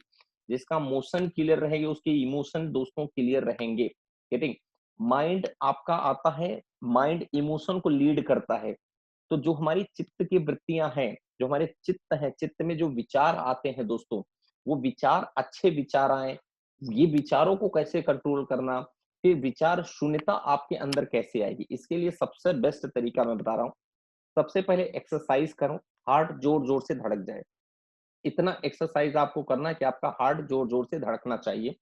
जिसका मोशन क्लियर रहेगी उसके इमोशन दोस्तों क्लियर रहेंगे, गेटिंग। माइंड आपका आता है, माइंड इमोशन को लीड करता है। तो जो हमारी चित्त की वृत्तियां हैं, जो हमारे चित्त है, चित्त में जो विचार आते हैं दोस्तों, वो विचार अच्छे विचार आए, ये विचारों को कैसे कंट्रोल करना, फिर विचार शून्यता आपके अंदर कैसे आएगी, इसके लिए सबसे बेस्ट तरीका मैं बता रहा हूँ। सबसे पहले एक्सरसाइज करो, हार्ट जोर जोर से धड़क जाए। इतना एक्सरसाइज आपको करना है कि आपका हार्ट जोर जोर से धड़कना चाहिए।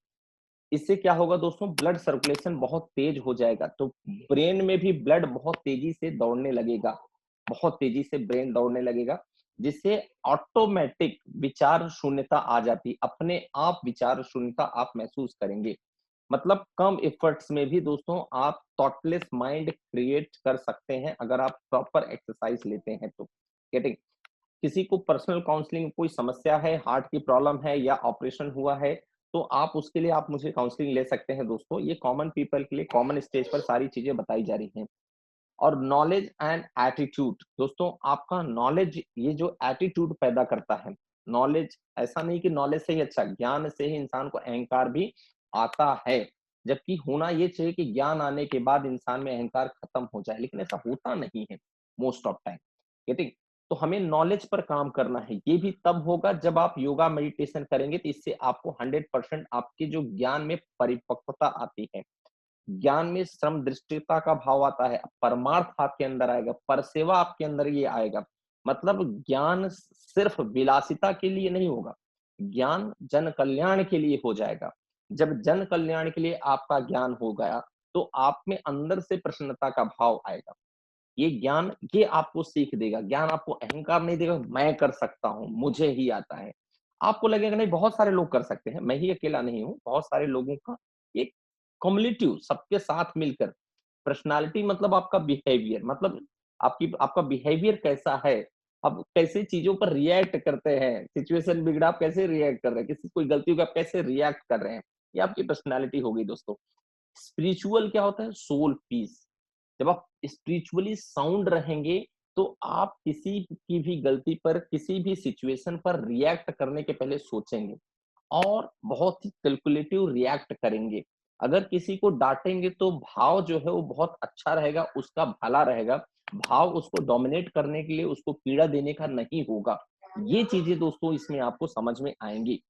इससे क्या होगा दोस्तों, ब्लड सर्कुलेशन बहुत तेज हो जाएगा, तो ब्रेन में भी ब्लड बहुत तेजी से दौड़ने लगेगा, बहुत तेजी से ब्रेन दौड़ने लगेगा, जिससे ऑटोमेटिक विचार शून्यता आ जाती, अपने आप विचार शून्यता आप महसूस करेंगे। मतलब कम एफर्ट्स में भी दोस्तों आप थॉटलेस माइंड क्रिएट कर सकते हैं अगर आप प्रॉपर एक्सरसाइज लेते हैं तो, गेटिंग। किसी को पर्सनल काउंसलिंग कोई समस्या है, हार्ट की प्रॉब्लम है या ऑपरेशन हुआ है, तो आप उसके लिए आप मुझे काउंसलिंग ले सकते हैं दोस्तों। ये कॉमन पीपल के लिए कॉमन स्टेज पर सारी चीजें बताई जा रही हैं। और नॉलेज एंड एटीट्यूड दोस्तों, आपका नॉलेज ये जो एटीट्यूड पैदा करता है, नॉलेज ऐसा नहीं कि नॉलेज से ही अच्छा, ज्ञान से ही इंसान को अहंकार भी आता है। जबकि होना ये चाहिए कि ज्ञान आने के बाद इंसान में अहंकार खत्म हो जाए, लेकिन ऐसा होता नहीं है मोस्ट ऑफ टाइम, गेटिंग। तो हमें नॉलेज पर काम करना है, ये भी तब होगा जब आप योगा मेडिटेशन करेंगे, तो इससे आपको 100% आपके जो ज्ञान में परिपक्वता आती है, ज्ञान में श्रम दृष्टिता का भाव आता है, परमार्थ आपके अंदर आएगा, परसेवा आपके अंदर ये आएगा। मतलब ज्ञान सिर्फ विलासिता के लिए नहीं होगा, ज्ञान जन कल्याण के लिए हो जाएगा। जब जन कल्याण के लिए आपका ज्ञान हो गया, तो आप में अंदर से प्रसन्नता का भाव आएगा। ये ज्ञान ये आपको सीख देगा, ज्ञान आपको अहंकार नहीं देगा, मैं कर सकता हूँ, मुझे ही आता है। आपको लगेगा नहीं बहुत सारे लोग कर सकते हैं, मैं ही अकेला नहीं हूँ, बहुत सारे लोगों का एक कम्युनिटी सबके साथ मिलकर। पर्सनालिटी मतलब आपका बिहेवियर, मतलब आपकी आपका बिहेवियर कैसा है, आप कैसे चीजों पर रिएक्ट करते हैं, सिचुएशन बिगड़ा आप कैसे रिएक्ट कर रहे हैं, किसी कोई गलती होगी आप कैसे रिएक्ट कर रहे हैं, ये आपकी पर्सनालिटी होगी दोस्तों। स्पिरिचुअल क्या होता है, सोल पीस। जब आप स्पिरिचुअली साउंड रहेंगे, तो आप किसी की भी गलती पर, किसी भी सिचुएशन पर रिएक्ट करने के पहले सोचेंगे और बहुत ही कैलकुलेटिव रिएक्ट करेंगे। अगर किसी को डांटेंगे तो भाव जो है वो बहुत अच्छा रहेगा, उसका भला रहेगा। भाव उसको डोमिनेट करने के लिए, उसको पीड़ा देने का नहीं होगा। ये चीजें दोस्तों इसमें आपको समझ में आएंगी।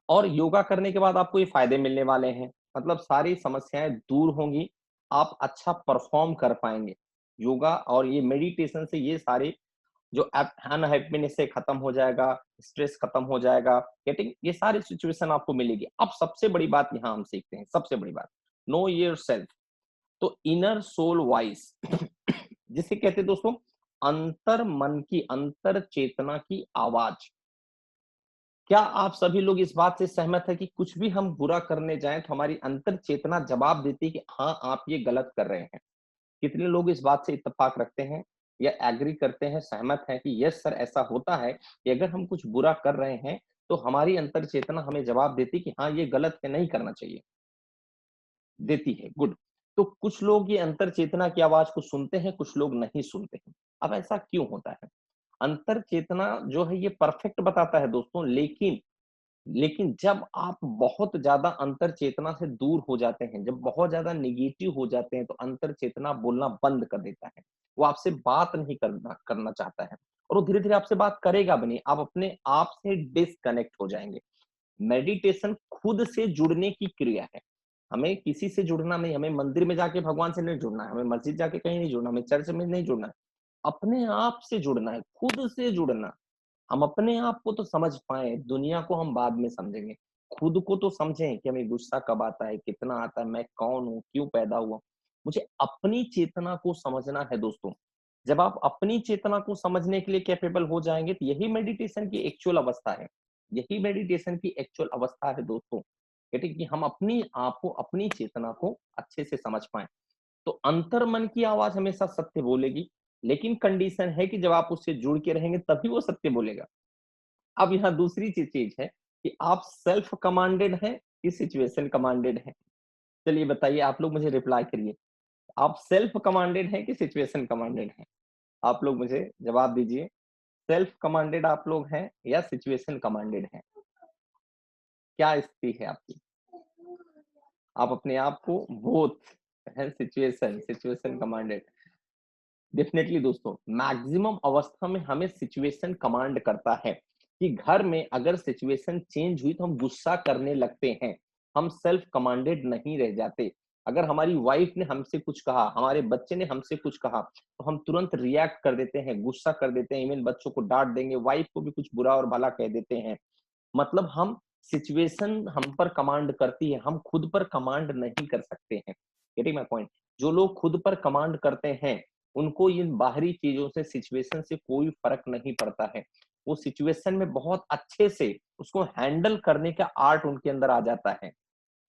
और योगा करने के बाद आपको ये फायदे मिलने वाले हैं, मतलब सारी समस्याएं दूर होंगी, आप अच्छा परफॉर्म कर पाएंगे। योगा और ये मेडिटेशन से ये सारे जो अनहैप्पीनेस से खत्म हो जाएगा, स्ट्रेस खत्म हो जाएगा, गेटिंग ये सारी सिचुएशन आपको मिलेगी। अब सबसे बड़ी बात यहाँ हम सीखते हैं, सबसे बड़ी बात, नो योरसेल्फ। तो इनर सोल वॉइस जिसे कहते हैं दोस्तों अंतर मन की, अंतर चेतना की आवाज। क्या आप सभी लोग इस बात से सहमत है कि कुछ भी हम बुरा करने जाएं तो हमारी अंतर चेतना जवाब देती है कि हाँ आप ये गलत कर रहे हैं? कितने लोग इस बात से इत्तेफाक रखते हैं या एग्री करते हैं, सहमत हैं कि यस सर ऐसा होता है कि अगर हम कुछ बुरा कर रहे हैं तो हमारी अंतर चेतना हमें जवाब देती कि हाँ ये गलत है, नहीं करना चाहिए, देती है, गुड। तो कुछ लोग ये अंतर चेतना की आवाज को सुनते हैं, कुछ लोग नहीं सुनते हैं। अब ऐसा क्यों होता है? अंतर चेतना जो है ये परफेक्ट बताता है दोस्तों, लेकिन जब आप बहुत ज्यादा अंतर चेतना से दूर हो जाते हैं, जब बहुत ज्यादा निगेटिव हो जाते हैं, तो अंतर चेतना बोलना बंद कर देता है। वो आपसे बात नहीं करना करना चाहता है और वो धीरे धीरे आपसे बात करेगा भी नहीं, आप अपने आप से डिस्कनेक्ट हो जाएंगे। मेडिटेशन खुद से जुड़ने की क्रिया है। हमें किसी से जुड़ना नहीं, हमें मंदिर में जाके भगवान से नहीं जुड़ना है, हमें मस्जिद जाके कहीं नहीं जुड़ना, हमें चर्च में नहीं जुड़ना है, अपने आप से जुड़ना है, खुद से जुड़ना। हम अपने आप को तो समझ पाए, दुनिया को हम बाद में समझेंगे। खुद को तो समझें कि हमें गुस्सा कब आता है, कितना आता है, मैं कौन हूँ, क्यों पैदा हुआ। मुझे अपनी चेतना को समझना है दोस्तों। जब आप अपनी चेतना को समझने के लिए कैपेबल हो जाएंगे तो यही मेडिटेशन की एक्चुअल अवस्था है। यही मेडिटेशन की एक्चुअल अवस्था है दोस्तों, कहते हैं कि हम अपनी आप को, अपनी चेतना को अच्छे से समझ पाए। तो अंतर मन की आवाज हमेशा सत्य बोलेगी, लेकिन कंडीशन है कि जब आप उससे जुड़ के रहेंगे तभी वो सत्य बोलेगा। अब यहाँ दूसरी चीज है कि आप सेल्फ कमांडेड हैं कि सिचुएशन कमांडेड है? चलिए बताइए, आप लोग मुझे रिप्लाई करिए। आप सेल्फ कमांडेड हैं कि सिचुएशन कमांडेड हैं? आप लोग मुझे जवाब दीजिए। सेल्फ कमांडेड आप लोग हैं या सिचुएशन कमांडेड हैं? क्या स्थिति है आपकी? आप अपने आप को बोथ है, सिचुएशन सिचुएशन कमांडेड। डेफिनेटली दोस्तों, मैक्सिमम अवस्था में हमें सिचुएशन कमांड करता है कि घर में अगर सिचुएशन चेंज हुई तो हम गुस्सा करने लगते हैं, हम सेल्फ कमांडेड नहीं रह जाते। अगर हमारी वाइफ ने हमसे कुछ कहा, हमारे बच्चे ने हमसे कुछ कहा, तो हम तुरंत रिएक्ट कर देते हैं, गुस्सा कर देते हैं, इवन बच्चों को डांट देंगे, वाइफ को भी कुछ बुरा और भला कह देते हैं। मतलब हम, सिचुएशन हम पर कमांड करती है, हम खुद पर कमांड नहीं कर सकते हैं। Getting my point? जो लोग खुद पर कमांड करते हैं, उनको इन बाहरी चीजों से, सिचुएशन से कोई फर्क नहीं पड़ता है। वो सिचुएशन में बहुत अच्छे से उसको हैंडल करने का आर्ट उनके अंदर आ जाता है।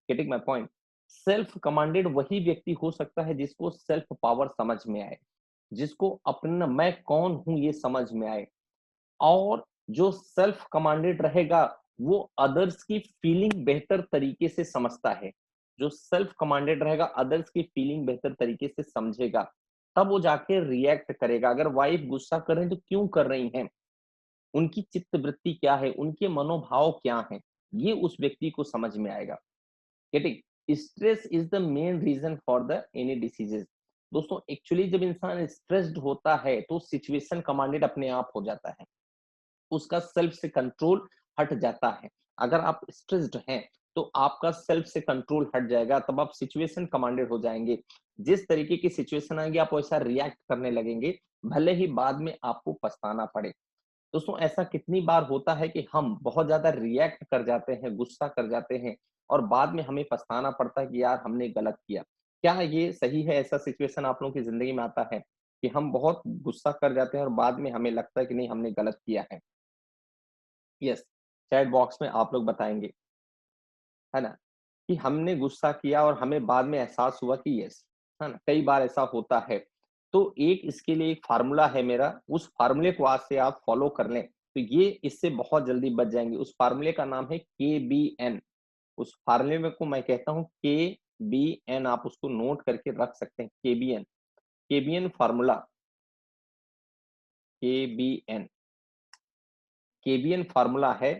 Getting my point? Self commanded वही व्यक्ति हो सकता है जिसको सेल्फ पावर समझ में आए, जिसको अपना मैं कौन हूं ये समझ में आए। और जो सेल्फ कमांडेड रहेगा वो अदर्स की फीलिंग बेहतर तरीके से समझता है। जो सेल्फ कमांडेड रहेगा अदर्स की फीलिंग बेहतर तरीके से समझेगा, तब वो जाके रिएक्ट करेगा। अगर वाइफ गुस्सा कर रही है तो क्यों कर रही हैं, उनकी चित्त वृत्ति क्या है, उनके मनोभाव क्या हैं, ये उस व्यक्ति को समझ में आएगा। Getting? Stress is the main reason for the any diseases. दोस्तों एक्चुअली जब इंसान स्ट्रेस्ड होता है तो सिचुएशन कमांडेड अपने आप हो जाता है, उसका सेल्फ से कंट्रोल हट जाता है। अगर आप स्ट्रेस्ड हैं तो आपका सेल्फ से कंट्रोल हट जाएगा, तब आप सिचुएशन कमांडेड हो जाएंगे। जिस तरीके की सिचुएशन आएगी आप वैसा रिएक्ट करने लगेंगे, भले ही बाद में आपको पछताना पड़े। दोस्तों ऐसा कितनी बार होता है कि हम बहुत ज्यादा रिएक्ट कर जाते हैं, गुस्सा कर जाते हैं और बाद में हमें पछताना पड़ता है कि यार हमने गलत किया। क्या ये सही है? ऐसा सिचुएशन आप लोगों की जिंदगी में आता है कि हम बहुत गुस्सा कर जाते हैं और बाद में हमें लगता है कि नहीं हमने गलत किया है? यस, चैट बॉक्स में आप लोग बताएंगे, है ना, कि हमने गुस्सा किया और हमें बाद में एहसास हुआ कि यस, है ना, कई बार ऐसा होता है। तो एक इसके लिए एक फार्मूला है मेरा, उस फार्मूले को आज से आप फॉलो कर लें तो ये इससे बहुत जल्दी बच जाएंगे। उस फार्मूले का नाम है KBN। उस फार्मूले में को मैं कहता हूँ KBN, आप उसको नोट करके रख सकते हैं, KBN। KBN formula, KBN, KBN formula है।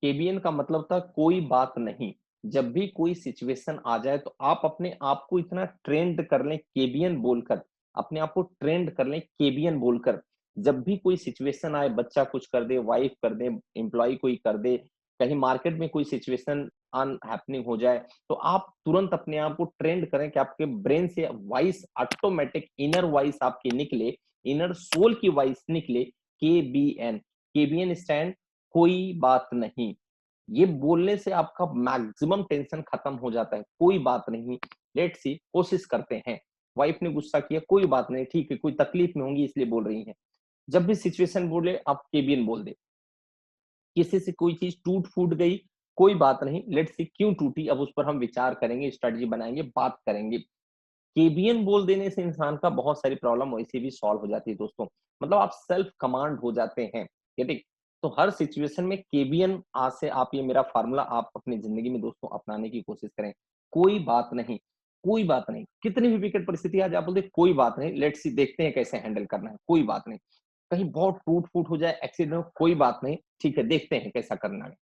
केबीएन का मतलब था कोई बात नहीं। जब भी कोई सिचुएशन आ जाए तो आप अपने आप को इतना ट्रेंड कर लें केबीएन बोलकर, अपने आप को ट्रेंड कर लें केबीएन बोलकर। जब भी कोई सिचुएशन आए, बच्चा कुछ कर दे, वाइफ कर दे, एम्प्लॉय कोई कर दे, कहीं मार्केट में कोई सिचुएशन अनहैपनिंग हो जाए, तो आप तुरंत अपने आप को ट्रेंड करें कि आपके ब्रेन से वॉइस ऑटोमेटिक इनर वॉइस आपकी निकले, इनर सोल की वॉइस निकले, केबीएन। केबीएन स्टैंड कोई बात नहीं। ये बोलने से आपका मैक्सिमम टेंशन खत्म हो जाता है। कोई बात नहीं, लेट्स सी, कोशिश करते हैं। वाइफ ने गुस्सा किया, कोई बात नहीं, ठीक है, कोई तकलीफ में होंगी इसलिए बोल रही हैं। जब भी सिचुएशन बोले आप केबियन बोल दे। किसी से कोई चीज टूट फूट गई, कोई बात नहीं, लेट्स सी क्यों टूटी, अब उस पर हम विचार करेंगे, स्ट्रेटजी बनाएंगे, बात करेंगे। केबियन बोल देने से इंसान का बहुत सारी प्रॉब्लम वैसे भी सॉल्व हो जाती है दोस्तों। मतलब आप सेल्फ कमांड हो जाते हैं, ये ठीक। तो हर सिचुएशन में केबियन आज से आप, ये मेरा फार्मूला आप अपनी जिंदगी में दोस्तों अपनाने की कोशिश करें। कोई बात नहीं, कोई बात नहीं, कितनी भी विकट परिस्थिति आ जाए आप बोलते कोई बात नहीं, लेट्स सी देखते हैं कैसे हैंडल करना है, कोई बात नहीं। कहीं बहुत टूट फूट हो जाए, एक्सीडेंट हो, कोई बात नहीं, ठीक है, देखते हैं कैसा करना है।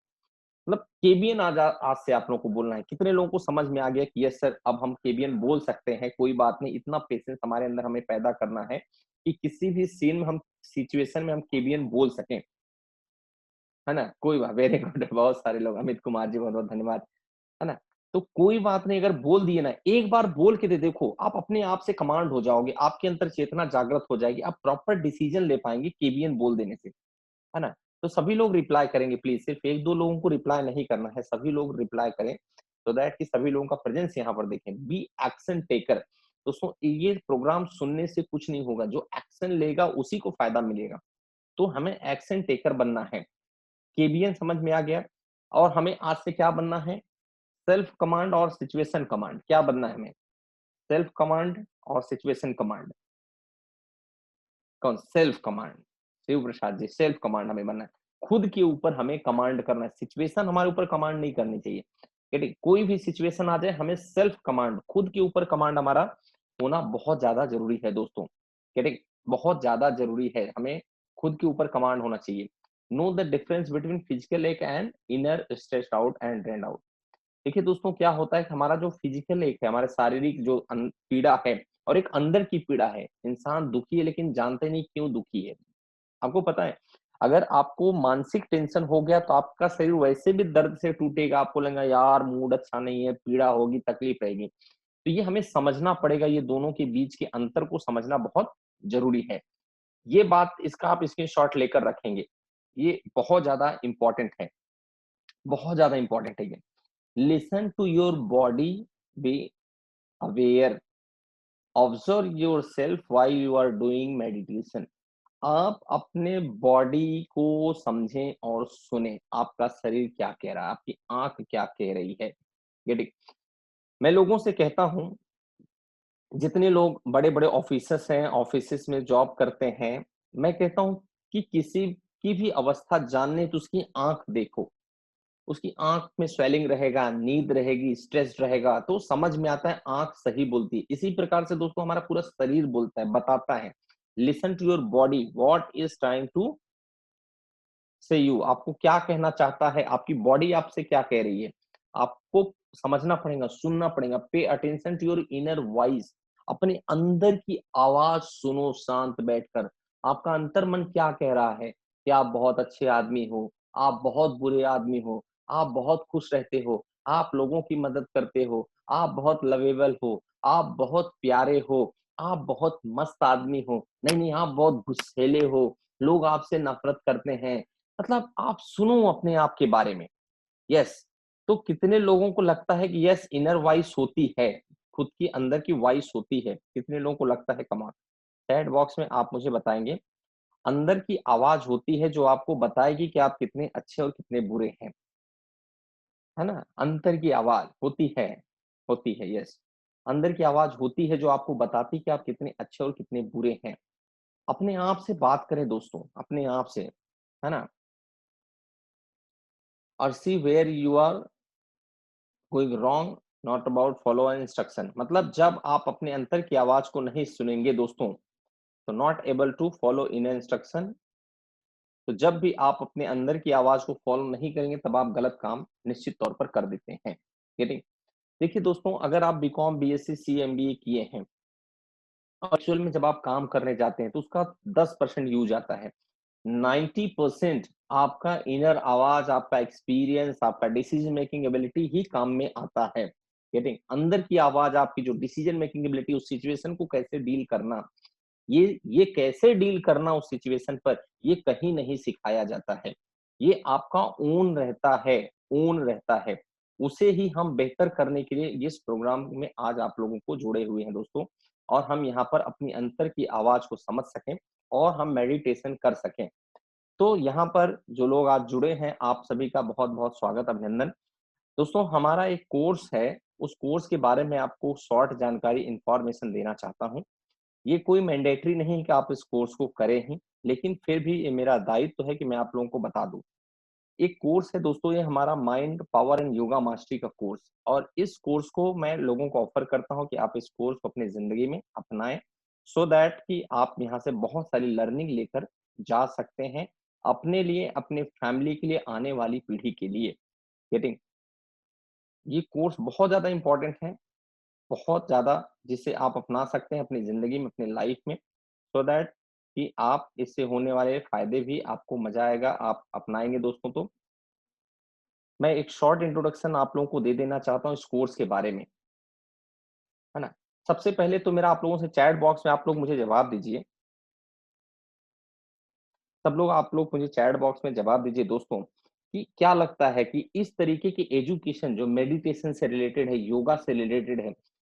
मतलब केबीएन आज से आप लोगों को बोलना है। कितने लोगों को समझ में आ गया कि यस सर, अब हम केबीएन बोल सकते हैं, कोई बात नहीं। इतना पेशेंस हमारे अंदर हमें पैदा करना है कि किसी भी सीन में हम, सिचुएशन में हम केबीएन बोल सकें, है ना? कोई बात, वेरी गुड, बहुत सारे लोग, अमित कुमार जी बहुत बहुत धन्यवाद, है ना? तो कोई बात नहीं, अगर बोल दिए ना, एक बार बोल के दे देखो, आप अपने आप से कमांड हो जाओगे, आपके अंदर चेतना जागृत हो जाएगी, आप प्रॉपर डिसीजन ले पाएंगे केबीएन बोल देने से, है ना? तो सभी लोग रिप्लाई करेंगे प्लीज, सिर्फ 1-2 लोगों को रिप्लाई नहीं करना है, सभी लोग रिप्लाई करें, सो दैट कि सभी लोगों का प्रेजेंस यहाँ पर देखें। B action taker. दोस्तों ये प्रोग्राम सुनने से कुछ नहीं होगा, जो एक्शन लेगा उसी को फायदा मिलेगा। तो हमें एक्शन टेकर बनना है। केबीएन समझ में आ गया। और हमें आज से क्या बनना है? सेल्फ कमांड और सिचुएशन कमांड। क्या बनना है हमें? सेल्फ कमांड और सिचुएशन कमांड। कौन? Self command. Shiv Prasad ji, self command हमें बनना है। खुद के ऊपर हमें कमांड करना है, सिचुएशन हमारे ऊपर कमांड नहीं करनी चाहिए। ठीक है? कोई भी सिचुएशन आ जाए, हमें सेल्फ कमांड, खुद के ऊपर कमांड हमारा होना बहुत ज्यादा जरूरी है दोस्तों। ठीक है? बहुत ज्यादा जरूरी है, हमें खुद के ऊपर कमांड होना चाहिए। Know the difference between physical एक and inner stressed out and drained out. देखिए दोस्तों, क्या होता है कि हमारा जो फिजिकल एक है, हमारे शारीरिक जो पीड़ा है, और एक अंदर की पीड़ा है। इंसान दुखी है लेकिन जानते नहीं क्यों दुखी है। आपको पता है, अगर आपको मानसिक टेंशन हो गया तो आपका शरीर वैसे भी दर्द से टूटेगा, आपको लगेगा यार मूड अच्छा नहीं है, पीड़ा होगी, तकलीफ रहेगी। तो ये हमें समझना पड़ेगा, ये दोनों के बीच के अंतर को समझना बहुत जरूरी है। ये बात, इसका आप स्क्रीनशॉट लेकर रखेंगे, ये बहुत ज्यादा इंपॉर्टेंट है, बहुत ज्यादा इंपॉर्टेंट है ये। Listen to your body, be aware, observe your self while you are doing meditation. आप अपने बॉडी को समझें और सुने, आपका शरीर क्या कह रहा है, आपकी आंख क्या कह रही है। ये ठीक। मैं लोगों से कहता हूं, जितने लोग बड़े बड़े ऑफिसर्स हैं, ऑफिस में जॉब करते हैं, मैं कहता हूं कि किसी की भी अवस्था जानने तो उसकी आंख देखो। उसकी आंख में स्वेलिंग रहेगा, नींद रहेगी, स्ट्रेस रहेगा, तो समझ में आता है आंख सही बोलती है। इसी प्रकार से दोस्तों हमारा पूरा शरीर बोलता है, बताता है। Listen to your body, what is trying to say you, आपको क्या कहना चाहता है, आपकी बॉडी आपसे क्या कह रही है, आपको समझना पड़ेगा, सुनना पड़ेगा। Pay attention to your inner voice, अपने अंदर की आवाज सुनो शांत बैठकर। आपका अंतर मन क्या कह रहा है, कि आप बहुत अच्छे आदमी हो, आप बहुत बुरे आदमी हो, आप बहुत खुश रहते हो, आप लोगों की मदद करते हो, आप बहुत लवेबल हो, आप बहुत प्यारे हो, आप बहुत मस्त आदमी हो, नहीं नहीं आप बहुत गुस्सैले हो, लोग आपसे नफरत करते हैं। मतलब आप सुनो अपने आप के बारे में। यस। तो कितने लोगों को लगता है कि यस इनर वॉइस होती है, खुद की अंदर की वॉइस होती है, कितने लोगों को लगता है? कमाल। चैट बॉक्स में आप मुझे बताएंगे, अंदर की आवाज होती है जो आपको बताएगी कि आप कितने अच्छे और कितने बुरे हैं, है ना? अंतर की आवाज होती है, होती है, यस। अंदर की आवाज होती है जो आपको बताती है कि आप कितने अच्छे और कितने बुरे हैं। अपने आप से बात करें दोस्तों, अपने आप से, है ना? और see where you are going wrong, not about follow instruction, मतलब जब आप अपने अंतर की आवाज को नहीं सुनेंगे दोस्तों, तो not able to follow in instruction, तो जब भी आप अपने अंदर की आवाज को फॉलो नहीं करेंगे तब आप गलत काम निश्चित तौर पर कर देते हैं। गेटिंग? देखिए दोस्तों, अगर आप बीकॉम, बीएससी, सीएमबीए किए हैं, एक्चुअल में जब आप काम करने जाते हैं तो उसका 10% यूज आता है। 90% आपका इनर आवाज, आपका एक्सपीरियंस, आपका डिसीजन मेकिंग एबिलिटी ही काम में आता है। गेटिंग? अंदर की आवाज, आपकी जो डिसीजन मेकिंग एबिलिटी, उस सिचुएशन को कैसे डील करना, ये कैसे डील करना उस सिचुएशन पर, ये कहीं नहीं सिखाया जाता है। ये आपका ओन रहता है, ओन रहता है। उसे ही हम बेहतर करने के लिए इस प्रोग्राम में आज आप लोगों को जोड़े हुए हैं दोस्तों, और हम यहाँ पर अपनी अंतर की आवाज को समझ सकें और हम मेडिटेशन कर सकें। तो यहाँ पर जो लोग आज जुड़े हैं, आप सभी का बहुत-बहुत स्वागत, अभिनंदन। दोस्तों, हमारा एक कोर्स है, उस कोर्स के बारे में आपको शॉर्ट जानकारी, इन्फॉर्मेशन देना चाहता हूँ। ये कोई मैंडेटरी नहीं है कि आप इस कोर्स को करें ही, लेकिन फिर भी ये मेरा दायित्व है कि मैं आप लोगों को बता दूं। एक कोर्स है दोस्तों, ये हमारा mind power and yoga mastery का कोर्स, और इस कोर्स को मैं लोगों को ऑफर करता हूं कि आप इस कोर्स को अपनी जिंदगी में अपनाएं, सो दैट कि आप यहाँ से बहुत सारी लर्निंग लेकर जा सकते हैं, अपने लिए, अपने फैमिली के लिए, आने वाली पीढ़ी के लिए। गेटिंग? ये कोर्स बहुत ज्यादा इंपॉर्टेंट है, बहुत ज़्यादा, जिसे आप अपना सकते हैं अपनी ज़िंदगी में, अपनी लाइफ में, सो दैट कि आप इससे होने वाले फ़ायदे भी आपको मज़ा आएगा, आप अपनाएँगे दोस्तों तो। मैं एक शॉर्ट इंट्रोडक्शन आप लोगों को दे देना चाहता हूँ इस कोर्स के बारे में, है ना? सबसे पहले तो मेरा आप लोगों से चैट बॉक्स में आप लोग मुझे जवाब दीजिए। सब लोग, आप लोग मुझे चैट बॉक्स में जवाब दीजिए दोस्तों, कि क्या लगता है कि इस तरीके की एजुकेशन जो मेडिटेशन से रिलेटेड है, योगा से रिलेटेड है,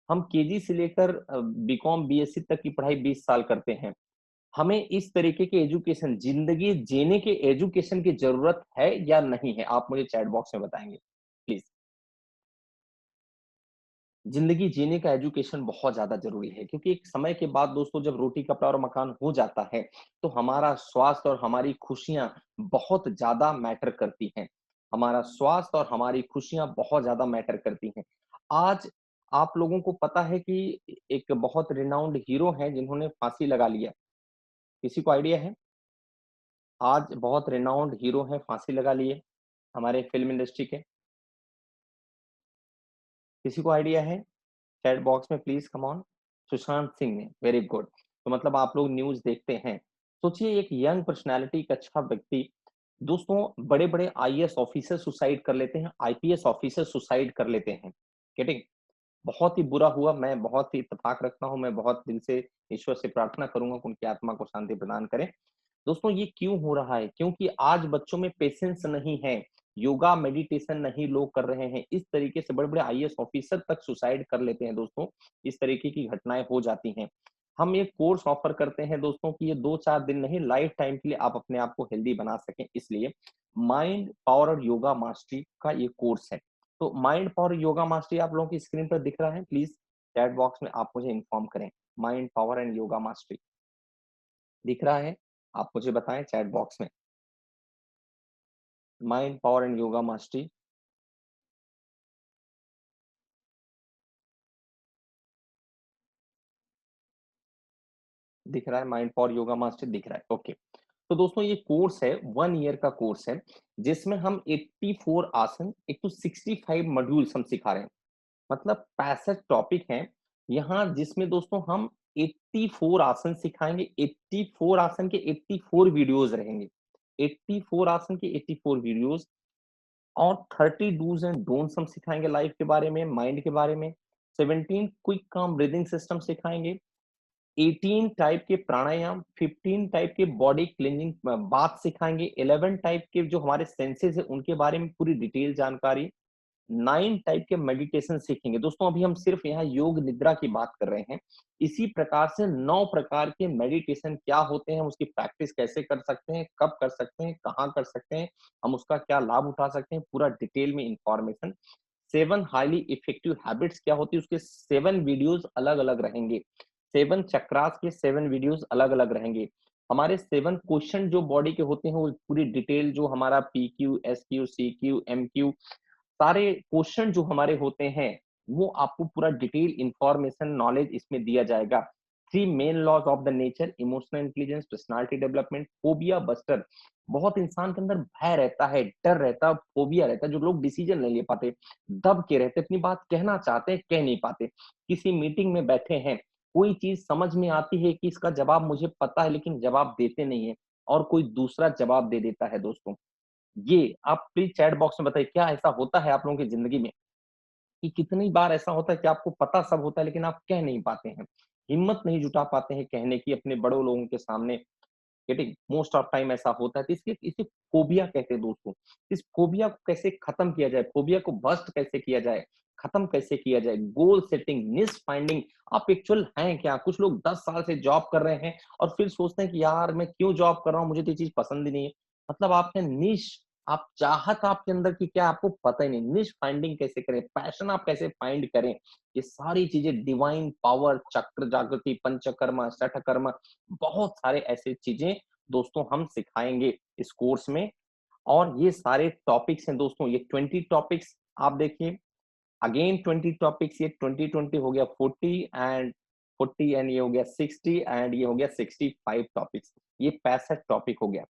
हम केजी से लेकर बीकॉम, बीएससी तक की पढ़ाई 20 साल करते हैं। हमें इस तरीके की एजुकेशन, ज़िंदगी जीने के एजुकेशन की ज़रूरत है या नहीं है? आप मुझे चैट बॉक्स में बताएँगे, प्लीज़। ज़िंदगी जीने का एजुकेशन बहुत ज़्यादा ज़रूरी है, क्योंकि एक समय के बाद दोस्तों, जब रोटी, कपड़ा और मकान हो जाता है, तो हमारा स्वास्थ्य और हमारी खुशियाँ बहुत ज़्यादा मैटर करती हैं। हमारा स्वास्थ्य और हमारी खुशियाँ बहुत ज़्यादा मैटर करती हैं। आज आप लोगों को पता है कि एक बहुत रिनाउंड हीरो हैं जिन्होंने फांसी लगा लिया। किसी को आइडिया है? आज बहुत रिनाउंड हीरो हैं, फांसी लगा लिए, हमारे फ़िल्म इंडस्ट्री के। किसी को आइडिया है? चैट बॉक्स में please come on. Sushant Singh ने, वेरी गुड। तो मतलब आप लोग न्यूज़ देखते हैं। सोचिए, एक यंग पर्सनैलिटी, एक अच्छा व्यक्ति, दोस्तों बड़े-बड़े आईएएस ऑफिसर सुसाइड कर लेते हैं, आईपीएस ऑफिसर सुसाइड कर लेते हैं। गेटिंग? बहुत ही बुरा हुआ, मैं बहुत ही इत्तेफ़ाक रखता हूँ, मैं बहुत दिल से ईश्वर से प्रार्थना करूँगा कि उनकी आत्मा को शांति प्रदान करें। दोस्तों, ये क्यों हो रहा है? क्योंकि आज बच्चों में पेशेंस नहीं है, योगा, मेडिटेशन नहीं लोग कर रहे हैं। इस तरीके से बड़े-बड़े आईएएस ऑफिसर तक सुसाइड कर लेते हैं दोस्तों, इस तरीके की घटनाएँ हो जाती हैं। हम एक कोर्स ऑफर करते हैं दोस्तों कि ये 2-4 दिन नहीं, लाइफ टाइम के लिए आप अपने आप को हेल्दी बना सकें, इसलिए माइंड पावर और योगा मास्टरी का ये कोर्स है। तो माइंड पावर योगा मास्टरी आप लोगों की स्क्रीन पर दिख रहा है? प्लीज़ चैट बॉक्स में आप मुझे इन्फॉर्म करें। Mind power and yoga mastery दिख रहा है? आप मुझे बताएँ चैट बॉक्स में। Mind power and yoga mastery दिख रहा है? माइंड पावर योगा मास्टरी दिख रहा है, ओके। तो दोस्तों, ये कोर्स है, 1 ईयर का कोर्स है, जिसमें हम 84 आसन, एक तो 65 मॉड्यूल्स हम सिखा रहे हैं। मतलब 65 टॉपिक हैं यहाँ, जिसमें दोस्तों हम 84 आसन सिखाएँगे। 84 आसन के 84 वीडियोज़ रहेंगे। 84 आसन के 84 वीडियोज़, और 30 डूज़ एंड डोंट्स हम सिखाएँगे लाइफ के बारे में, माइंड के बारे में। 17 क्विक काम ब्रीथिंग सिस्टम सिखाएँगे। 18 टाइप के प्राणायाम, 15 टाइप के बॉडी क्लींजिंग बाथ सिखाएँगे, 11 टाइप के जो हमारे सेंसेस हैं उनके बारे में पूरी डिटेल जानकारी, 9 टाइप के मेडिटेशन सीखेंगे। दोस्तों, अभी हम सिर्फ यहाँ योग निद्रा की बात कर रहे हैं। इसी प्रकार से 9 प्रकार के मेडिटेशन क्या होते हैं, उसकी प्रैक्टिस कैसे कर सकते हैं, कब कर सकते हैं, कहाँ कर सकते हैं, हम उसका क्या लाभ उठा सकते हैं, पूरा डिटेल में इन्फॉर्मेशन। 7 हाइली इफेक्टिव हैबिट्स क्या होती है, उसके 7 वीडियोज़ अलग-अलग रहेंगे। 7 चक्रास के 7 वीडियोज़ अलग-अलग रहेंगे। हमारे 7 क्वेश्चन जो बॉडी के होते हैं, वो पूरी डिटेल, जो हमारा पीक्यू, एसक्यू, सीक्यू, एमक्यू, सारे क्वेश्चन जो हमारे होते हैं, वो आपको पूरा डिटेल इंफॉर्मेशन नॉलेज इसमें दिया जाएगा। 3 main laws of the nature, emotional intelligence, personality development, phobia buster. बहुत इंसान के अंदर भय रहता है, डर रहता है, फोबिया रहता है, जो लोग डिसीजन नहीं ले पाते, दब के रहते, अपनी बात कहना चाहते हैं, कह नहीं पाते। किसी मीटिंग में बैठे हैं, कोई चीज समझ में आती है कि इसका जवाब मुझे पता है, लेकिन जवाब देते नहीं है और कोई दूसरा जवाब दे देता है दोस्तों। ये आप प्लीज चैट बॉक्स में बताइए, क्या ऐसा होता है आप लोगों की जिंदगी में कि कितनी बार ऐसा होता है कि आपको पता सब होता है लेकिन आप कह नहीं पाते हैं, हिम्मत नहीं जुटा पाते हैं कहने की अपने बड़ों लोगों के सामने। गेटिंग मोस्ट ऑफ टाइम ऐसा होता है, तो इसलिए इसे फोबिया कहते हैं दोस्तों। इस फोबिया को कैसे खत्म किया जाए, फोबिया को बस्ट कैसे किया जाए, खत्म कैसे किया जाए, गोल सेटिंग, निश फाइंडिंग। आप एक्चुअल हैं क्या? कुछ लोग 10 साल से जॉब कर रहे हैं और फिर सोचते हैं कि यार मैं क्यों जॉब कर रहा हूँ, मुझे तो ये चीज पसंद ही नहीं है। मतलब आपने निश, आप चाहत आपके अंदर की क्या आपको पता ही नहीं। निश फाइंडिंग कैसे करें, पैशन आप कैसे फाइंड करें, ये सारी चीजें, डिवाइन पावर, चक्र जागृति, पंचकर्मा, शठकर्मा, बहुत सारे ऐसे चीजें दोस्तों हम सिखाएंगे इस कोर्स में। और ये सारे टॉपिक्स हैं दोस्तों, ये 20 टॉपिक्स आप देखिए, अगेन 20 टॉपिक्स, ये 20 हो गया 40 एंड ये हो गया 60 एंड ये हो गया 65 टॉपिक्स, ये 65 टॉपिक हो गया,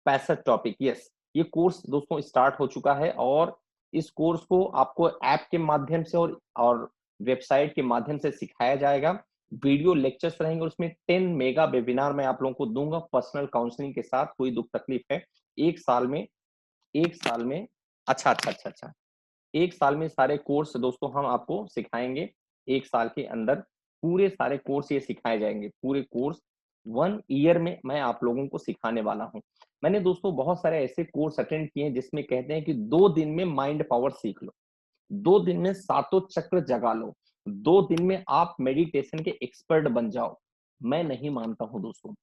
65 टॉपिक। यस, ये कोर्स दोस्तों स्टार्ट हो चुका है और इस कोर्स को आपको ऐप के माध्यम से और वेबसाइट के माध्यम से सिखाया जाएगा। वीडियो लेक्चर्स रहेंगे, उसमें 10 मेगा वेबिनार मैं आप लोगों को दूंगा पर्सनल काउंसलिंग के साथ। कोई दुख तकलीफ है, एक साल में, एक साल में, अच्छा अच्छा अच्छा अच्छा, एक साल में सारे कोर्स दोस्तों हम आपको सिखाएंगे। एक साल के अंदर पूरे सारे कोर्स ये सिखाए जाएंगे, पूरे कोर्स 1 ईयर में मैं आप लोगों को सिखाने वाला हूँ। मैंने दोस्तों बहुत सारे ऐसे कोर्स अटेंड किए हैं जिसमें कहते हैं कि 2 दिन में माइंड पावर सीख लो, 2 दिन में सातों चक्र जगा लो, 2 दिन में आप मेडिटेशन के एक्सपर्ट बन जाओ। मैं नहीं मानता हूं दोस्तों,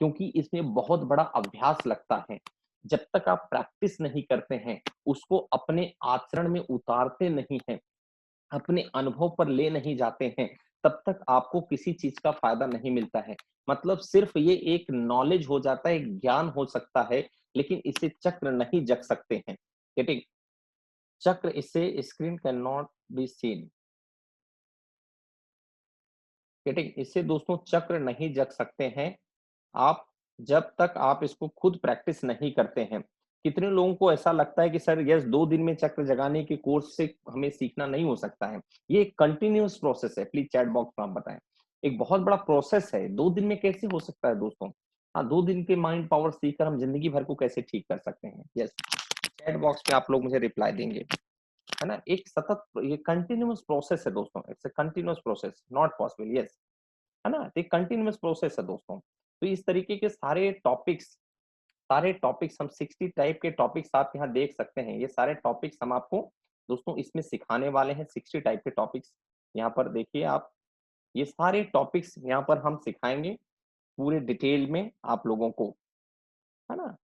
क्योंकि इसमें बहुत बड़ा अभ्यास लगता है। जब तक आप प्रैक्टिस नहीं करते हैं, उसको अपने आचरण में उतारते नहीं हैं, अपने अनुभव पर ले नहीं जाते हैं, तब तक आपको किसी चीज का फायदा नहीं मिलता है। मतलब सिर्फ ये एक नॉलेज हो जाता है, ज्ञान हो सकता है, लेकिन इससे चक्र नहीं जग सकते हैं। गेटिंग? चक्र इससे screen can not be seen. Getting? इससे दोस्तों चक्र नहीं जग सकते हैं आप, जब तक आप इसको खुद प्रैक्टिस नहीं करते हैं। कितने लोगों को ऐसा लगता है कि सर यस 2 दिन में चक्र जगाने के कोर्स से हमें सीखना नहीं हो सकता है। ये एक कंटिन्यूअस प्रोसेस है, प्लीज चैट बॉक्स में आप बताएं। एक बहुत बड़ा प्रोसेस है, 2 दिन में कैसे हो सकता है दोस्तों? हाँ, 2 दिन के माइंड पावर सीखकर हम जिंदगी भर को कैसे ठीक कर सकते हैं? यस, चैट बॉक्स में आप लोग मुझे रिप्लाई देंगे, है ना? एक सतत, ये कंटिन्यूअस प्रोसेस है दोस्तों, it's a continuous process, not possible. Yes, है ना? तो एक कंटिन्यूअस प्रोसेस है दोस्तों। तो इस तरीके के सारे टॉपिक्स हम 60 टाइप के टॉपिक्स आप यहाँ देख सकते हैं। ये सारे टॉपिक्स हम आपको दोस्तों इसमें सिखाने वाले हैं। 60 टाइप के टॉपिक्स यहाँ पर देखिए आप, ये सारे टॉपिक्स यहाँ पर हम सिखाएंगे पूरे डिटेल में आप लोगों को, है ना?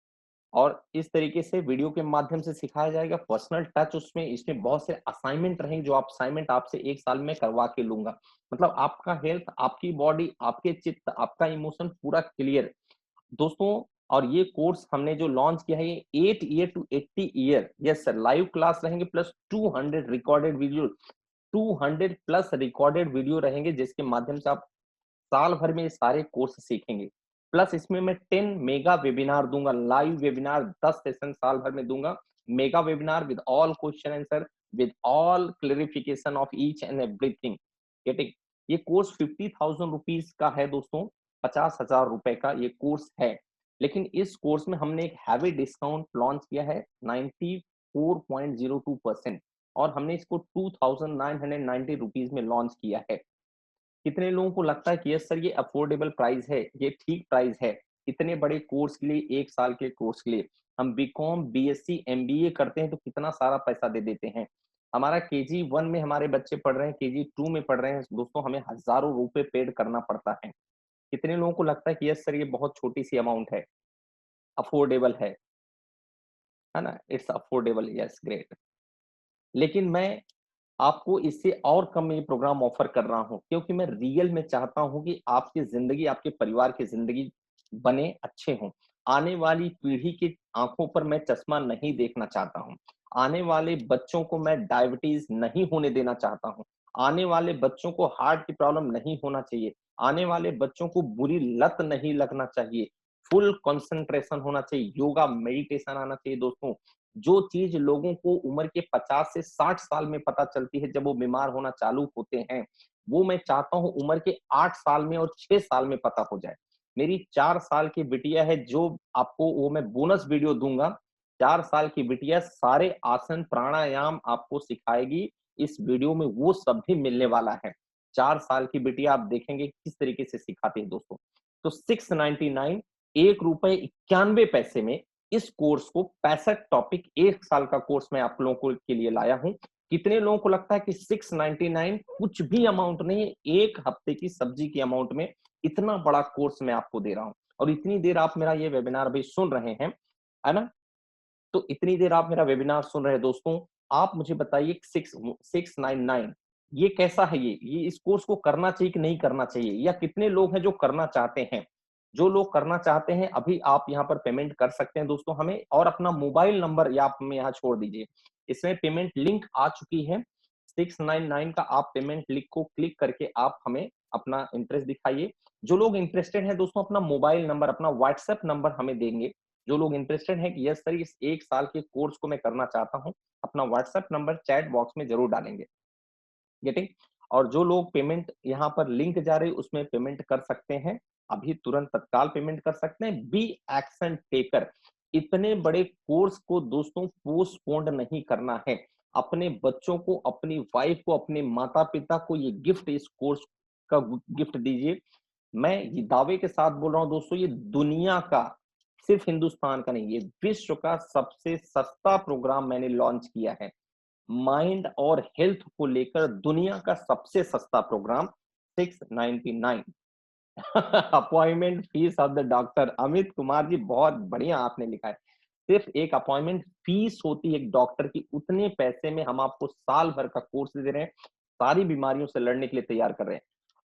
और इस तरीके से वीडियो के माध्यम से सिखाया जाएगा, पर्सनल टच उसमें, इसमें बहुत से असाइनमेंट रहेंगे जो आप असाइनमेंट आपसे एक साल में करवा के लूंगा। मतलब आपका हेल्थ, आपकी बॉडी, आपके चित्त, आपका इमोशन पूरा क्लियर दोस्तों। और ये कोर्स हमने जो लॉन्च किया है, ये 8 year to 80 year, yes sir, live class रहेंगे plus 200 recorded video, 200 plus recorded video रहेंगे जिसके माध्यम से आप साल भर में ये सारे कोर्स सीखेंगे। प्लस इसमें मैं 10 मेगा वेबिनार दूंगा, लाइव वेबिनार 10 सेशन साल भर में दूंगा। Mega webinar with all question answer, with all clarification of each and everything. Getting? ये कोर्स 50,000 रुपीज का है दोस्तों, 50,000 रुपए का ये कोर्स है। लेकिन इस कोर्स में हमने एक हैवी डिस्काउंट लॉन्च किया है, 94.02%, और हमने इसको 2,990 रुपीज में लॉन्च किया है। कितने लोगों को लगता है कि यस सर ये अफोर्डेबल प्राइस है, ये ठीक प्राइस है? इतने बड़े कोर्स के लिए, एक साल के कोर्स के लिए, हम बीकॉम, बीएससी, एमबीए करते हैं तो कितना सारा पैसा दे देते हैं। हमारा केजी 1 में हमारे बच्चे पढ़ रहे हैं, केजी 2 में पढ़ रहे हैं दोस्तों, हमें हजारों रुपए पेड करना पड़ता है। कितने लोगों को लगता है कि यस सर ये बहुत छोटी सी अमाउंट है, अफोर्डेबल है ना? It's affordable, yes, great. लेकिन मैं आपको इससे और कम में ये प्रोग्राम ऑफर कर रहा हूँ, क्योंकि मैं रियल में चाहता हूँ कि आपकी जिंदगी, आपके परिवार की जिंदगी बने, अच्छे हों। आने वाली पीढ़ी की आंखों पर मैं चश्मा नहीं देखना चाहता हूँ। आने वाले बच्चों को मैं डायबिटीज नहीं होने देना चाहता हूँ। आने वाले बच्चों को हार्ट की प्रॉब्लम नहीं होना चाहिए। आने वाले बच्चों को बुरी लत नहीं लगना चाहिए। फुल कंसंट्रेशन होना चाहिए। योगा, मेडिटेशन आना चाहिए दोस्तों। जो चीज लोगों को उम्र के 50 से 60 साल में पता चलती है जब वो बीमार होना चालू होते हैं, वो मैं चाहता हूँ उम्र के 8 साल में और 6 साल में पता हो जाए। मेरी 4 साल की बिटिया है, जो आपको वो मैं बोनस वीडियो दूंगा। 4 साल की बिटिया सारे आसन प्राणायाम आपको सिखाएगी। इस वीडियो में वो सब भी मिलने वाला है। 4 साल की बिटिया आप देखेंगे किस तरीके से सिखाती है दोस्तों। तो 699 ₹1.91 में इस कोर्स को 65 टॉपिक 1 साल का कोर्स मैं आप लोगों को के लिए लाया हूं। कितने लोगों को लगता है कि 699 कुछ भी अमाउंट नहीं है, 1 हफ्ते की सब्जी की अमाउंट में इतना बड़ा कोर्स मैं आपको दे रहा हूं। और इतनी देर आप मेरा ये वेबिनार अभी सुन रहे हैं, है ना? तो इतनी देर आप मेरा वेबिनार सुन रहे हैं दोस्तों, आप मुझे बताइए 699 ये कैसा है? ये इस कोर्स को करना चाहिए कि नहीं करना चाहिए? या कितने लोग हैं जो करना चाहते हैं? जो लोग करना चाहते हैं अभी आप यहाँ पर पेमेंट कर सकते हैं दोस्तों हमें, और अपना मोबाइल नंबर या आप हमें यहाँ छोड़ दीजिए। इसमें पेमेंट लिंक आ चुकी है। 699 का आप पेमेंट लिंक को क्लिक करके आप हमें अपना इंटरेस्ट दिखाइए। जो लोग इंटरेस्टेड हैं दोस्तों, अपना मोबाइल नंबर, अपना व्हाट्सएप नंबर हमें देंगे। जो लोग इंटरेस्टेड हैं कि यस सर इस 1 साल के कोर्स को मैं करना चाहता हूँ, अपना व्हाट्सएप नंबर चैट बॉक्स में जरूर डालेंगे। गेटिंग? और जो लोग पेमेंट यहाँ पर लिंक जा रही है उसमें पेमेंट कर सकते हैं, अभी तुरंत तत्काल पेमेंट कर सकते हैं। B action taker. इतने बड़े कोर्स को दोस्तों पोस्टपोन्ड नहीं करना है। अपने बच्चों को, अपनी वाइफ को, अपने माता पिता को ये गिफ्ट, इस कोर्स का गिफ्ट दीजिए। मैं ये दावे के साथ बोल रहा हूं दोस्तों, ये दुनिया का, सिर्फ हिंदुस्तान का नहीं, ये विश्व का सबसे सस्ता प्रोग्राम मैंने लॉन्च किया है। माइंड और हेल्थ को लेकर दुनिया का सबसे सस्ता program 699। Appointment fees of the doctor. Amit Kumar ji बहुत बढ़िया आपने लिखा है। सिर्फ एक अपॉइंटमेंट फीस होती है एक डॉक्टर की, उतने पैसे में हम आपको साल भर का कोर्स दे रहे हैं। सारी बीमारियों से लड़ने के लिए तैयार कर रहे हैं।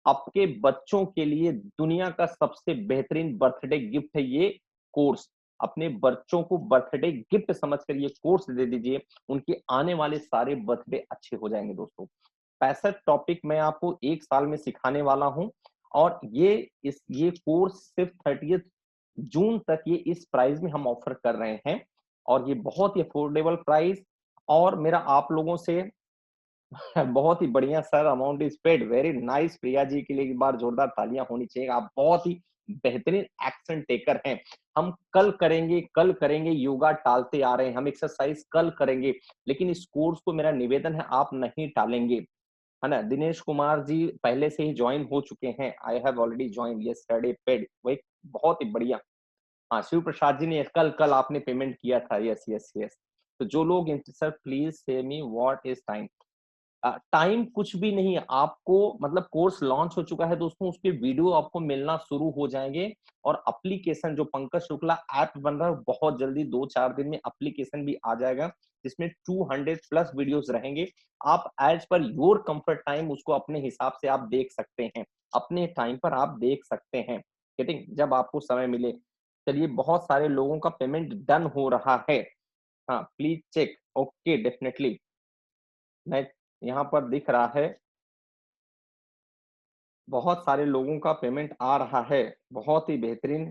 आपके बच्चों के लिए दुनिया का सबसे बेहतरीन बर्थडे गिफ्ट है ये कोर्स। अपने बच्चों को बर्थडे गिफ्ट समझकर ये कोर्स दे दीजिए। उनके आने वाले सारे बर्थडे अच्छे हो जाएंगे दोस्तों। 65 टॉपिक मैं आपको 1 साल में सिखाने वाला हूं। और ये कोर्स सिर्फ 30 जून तक ये इस प्राइस में हम ऑफर कर रहे हैं। और ये बहुत ही अफोर्डेबल प्राइस। और मेरा आप लोगों से बहुत ही बढ़िया sir, amount is paid, very nice. Priya ji के लिए एक बार जोरदार तालियां होनी चाहिए। आप बहुत ही बेहतरीन एक्शन टेकर हैं। हम कल करेंगे, योगा टालते आ रहे हैं, हम एक्सरसाइज कल करेंगे, लेकिन इस कोर्स को मेरा निवेदन है आप नहीं टालेंगे, है ना? दिनेश कुमार जी पहले से ही ज्वाइन हो चुके हैं। I have already join yesterday paid, वही बहुत ही बढ़िया। हाँ, शिव प्रसाद जी ने कल कल आपने पेमेंट किया था। Yes yes yes. तो जो लोग सर प्लीज से me what is time. Time कुछ भी नहीं है आपको, मतलब कोर्स लॉन्च हो चुका है दोस्तों, उसके वीडियो आपको मिलना शुरू हो जाएंगे। और एप्लीकेशन जो पंकज शुक्ला ऐप बन रहा है, बहुत जल्दी 2-4 दिन में एप्लीकेशन भी आ जाएगा, जिसमें 200 प्लस वीडियोस रहेंगे। आप as per your comfort time उसको अपने हिसाब से आप देख सकते हैं, अपने टाइम पर आप देख सकते हैं, गेटिंग, जब आपको समय मिले। चलिए, बहुत सारे लोगों का पेमेंट डन हो रहा है। हाँ, प्लीज चेक। ओके, डेफिनेटली मैं यहाँ पर दिख रहा है, बहुत सारे लोगों का पेमेंट आ रहा है, बहुत ही बेहतरीन।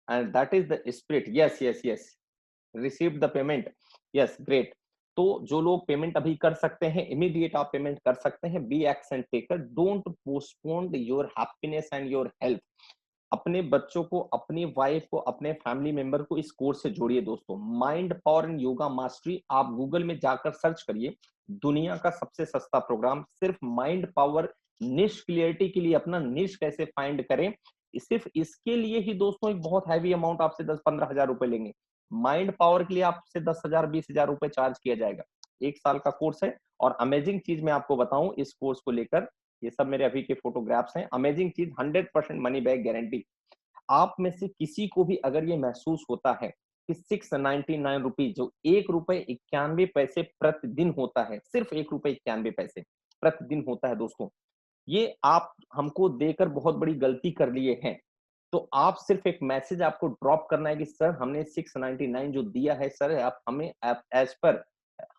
And that is the spirit. Yes yes yes, receive the payment. Yes, great. तो जो लोग पेमेंट अभी कर सकते हैं, इमीडिएट आप पेमेंट कर सकते हैं। B action taker, don't postpone your happiness and your health. अपने बच्चों को, अपनी वाइफ को, अपने फैमिली मेंबर को इस कोर्स से जोड़िए दोस्तों। Mind power and yoga mastery, आप गूगल में जाकर सर्च करिए। दुनिया का सबसे सस्ता प्रोग्राम, सिर्फ माइंड पावर, निश क्लियरिटी के लिए अपना निश कैसे फाइंड करें, सिर्फ इसके लिए ही दोस्तों एक बहुत हैवी अमाउंट आपसे 10-15 हजार रुपए लेंगे। माइंड पावर के लिए आपसे 10,000 20,000 रुपए चार्ज किया जाएगा। 1 साल का कोर्स है। और अमेजिंग चीज मैं आपको बताऊं इस कोर्स को लेकर, ये सब मेरे अभी के फोटोग्राफ्स हैं। अमेजिंग चीज, 100% मनी बैक गारंटी। आप में से किसी को भी अगर ये महसूस होता है कि 699 रुपीज, जो ₹1.91 प्रतिदिन होता है, सिर्फ ₹1.91 प्रतिदिन होता है दोस्तों, ये आप हमको देकर बहुत बड़ी गलती कर लिए हैं। तो आप सिर्फ एक मैसेज आपको ड्रॉप करना है कि सर हमने 699 जो दिया है सर, आप हमें एज पर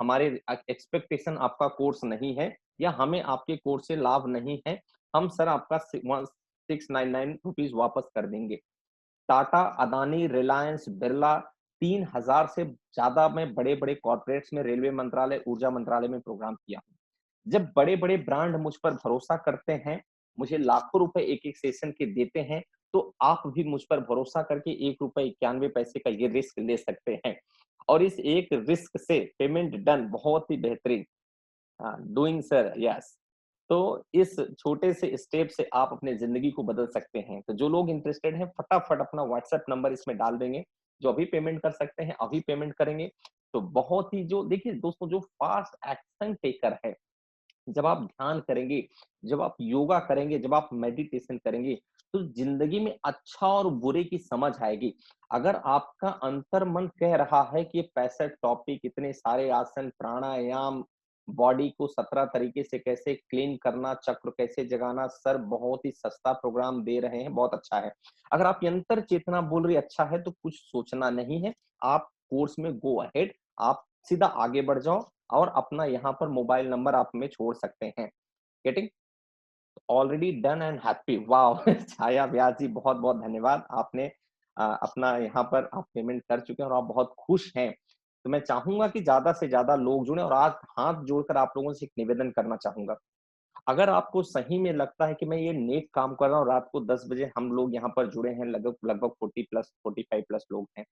हमारे एक्सपेक्टेशन आपका कोर्स नहीं है या हमें आपके कोर्स से लाभ नहीं है, हम सर आपका 699 रुपीज वापस कर देंगे। टाटा, अदानी, रिलायंस, बिरला 3000 से ज्यादा मैं बड़े-बड़े कॉर्पोरेट्स में रेलवे मंत्रालय, ऊर्जा मंत्रालय में प्रोग्राम किया हूँ। जब बड़े-बड़े ब्रांड मुझ पर भरोसा करते हैं, मुझे लाखों रुपए एक-एक सेशन के देते हैं, तो आप भी मुझ पर भरोसा करके ₹1.91 का ये रिस्क ले सकते हैं। और इस एक रिस्क से पेमेंट डन बहुत ही बेहतरीन। Doing sir yes. तो इस छोटे से स्टेप से आप अपने ज़िंदगी को बदल सकते हैं। तो जो लोग इंटरेस्टेड हैं फटाफट अपना व्हाट्सएप नंबर इसमें डाल देंगे। जो अभी पेमेंट कर सकते हैं, अभी पेमेंट करेंगे। तो बहुत ही जो देखिए दोस्तों जो फास्ट एक्शन टेकर है, जब आप ध्यान करेंगे, जब आप योगा करेंगे, जब आप मेडिटेशन करेंगे, तो ज़िंदगी में अच्छा और बुरे की समझ आएगी। अगर आपका अंतर्मन कह रहा है कि ये 65 टॉपिक, इतने सारे आसन, प्राणायाम, बॉडी को 17 तरीके से कैसे क्लीन करना, चक्र कैसे जगाना, सर बहुत ही सस्ता प्रोग्राम दे रहे हैं, बहुत अच्छा है। अगर आपकी अंतर चेतना बोल रही अच्छा है, तो कुछ सोचना नहीं है, आप कोर्स में गो अहेड, आप सीधा आगे बढ़ जाओ और अपना यहाँ पर मोबाइल नंबर आप हमें छोड़ सकते हैं। Getting? Already done and happy wow! Chhaya Vyas ji बहुत-बहुत धन्यवाद। आपने अपना यहाँ पर आप पेमेंट कर चुके हैं और आप बहुत खुश हैं। तो मैं चाहूँगा कि ज़्यादा से ज़्यादा लोग जुड़ें और आज हाथ जोड़कर आप लोगों से एक निवेदन करना चाहूँगा। अगर आपको सही में लगता है कि मैं ये नेक काम कर रहा हूँ, रात को 10 बजे हम लोग यहाँ पर जुड़े हैं, लगभग लगभग 40 प्लस 45 प्लस लोग हैं।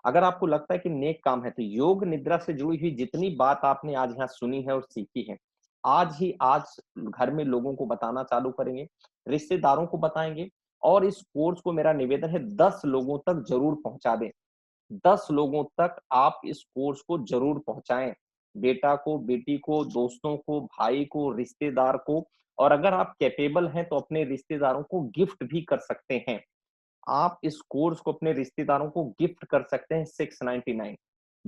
अगर आपको लगता है कि नेक काम है, तो योग निद्रा से जुड़ी हुई जितनी बात आपने आज यहाँ सुनी है और सीखी है, आज ही आज घर में लोगों को बताना चालू करेंगे, रिश्तेदारों को बताएँगे और इस कोर्स को मेरा निवेदन है 10 लोगों तक ज़रूर पहुँचा दें। 10 लोगों तक आप इस कोर्स को ज़रूर पहुँचाएँ। बेटा को, बेटी को, दोस्तों को, भाई को, रिश्तेदार को और अगर आप कैपेबल हैं, तो अपने रिश्तेदारों को गिफ्ट भी कर सकते हैं। आप इस कोर्स को अपने रिश्तेदारों को गिफ्ट कर सकते हैं 699।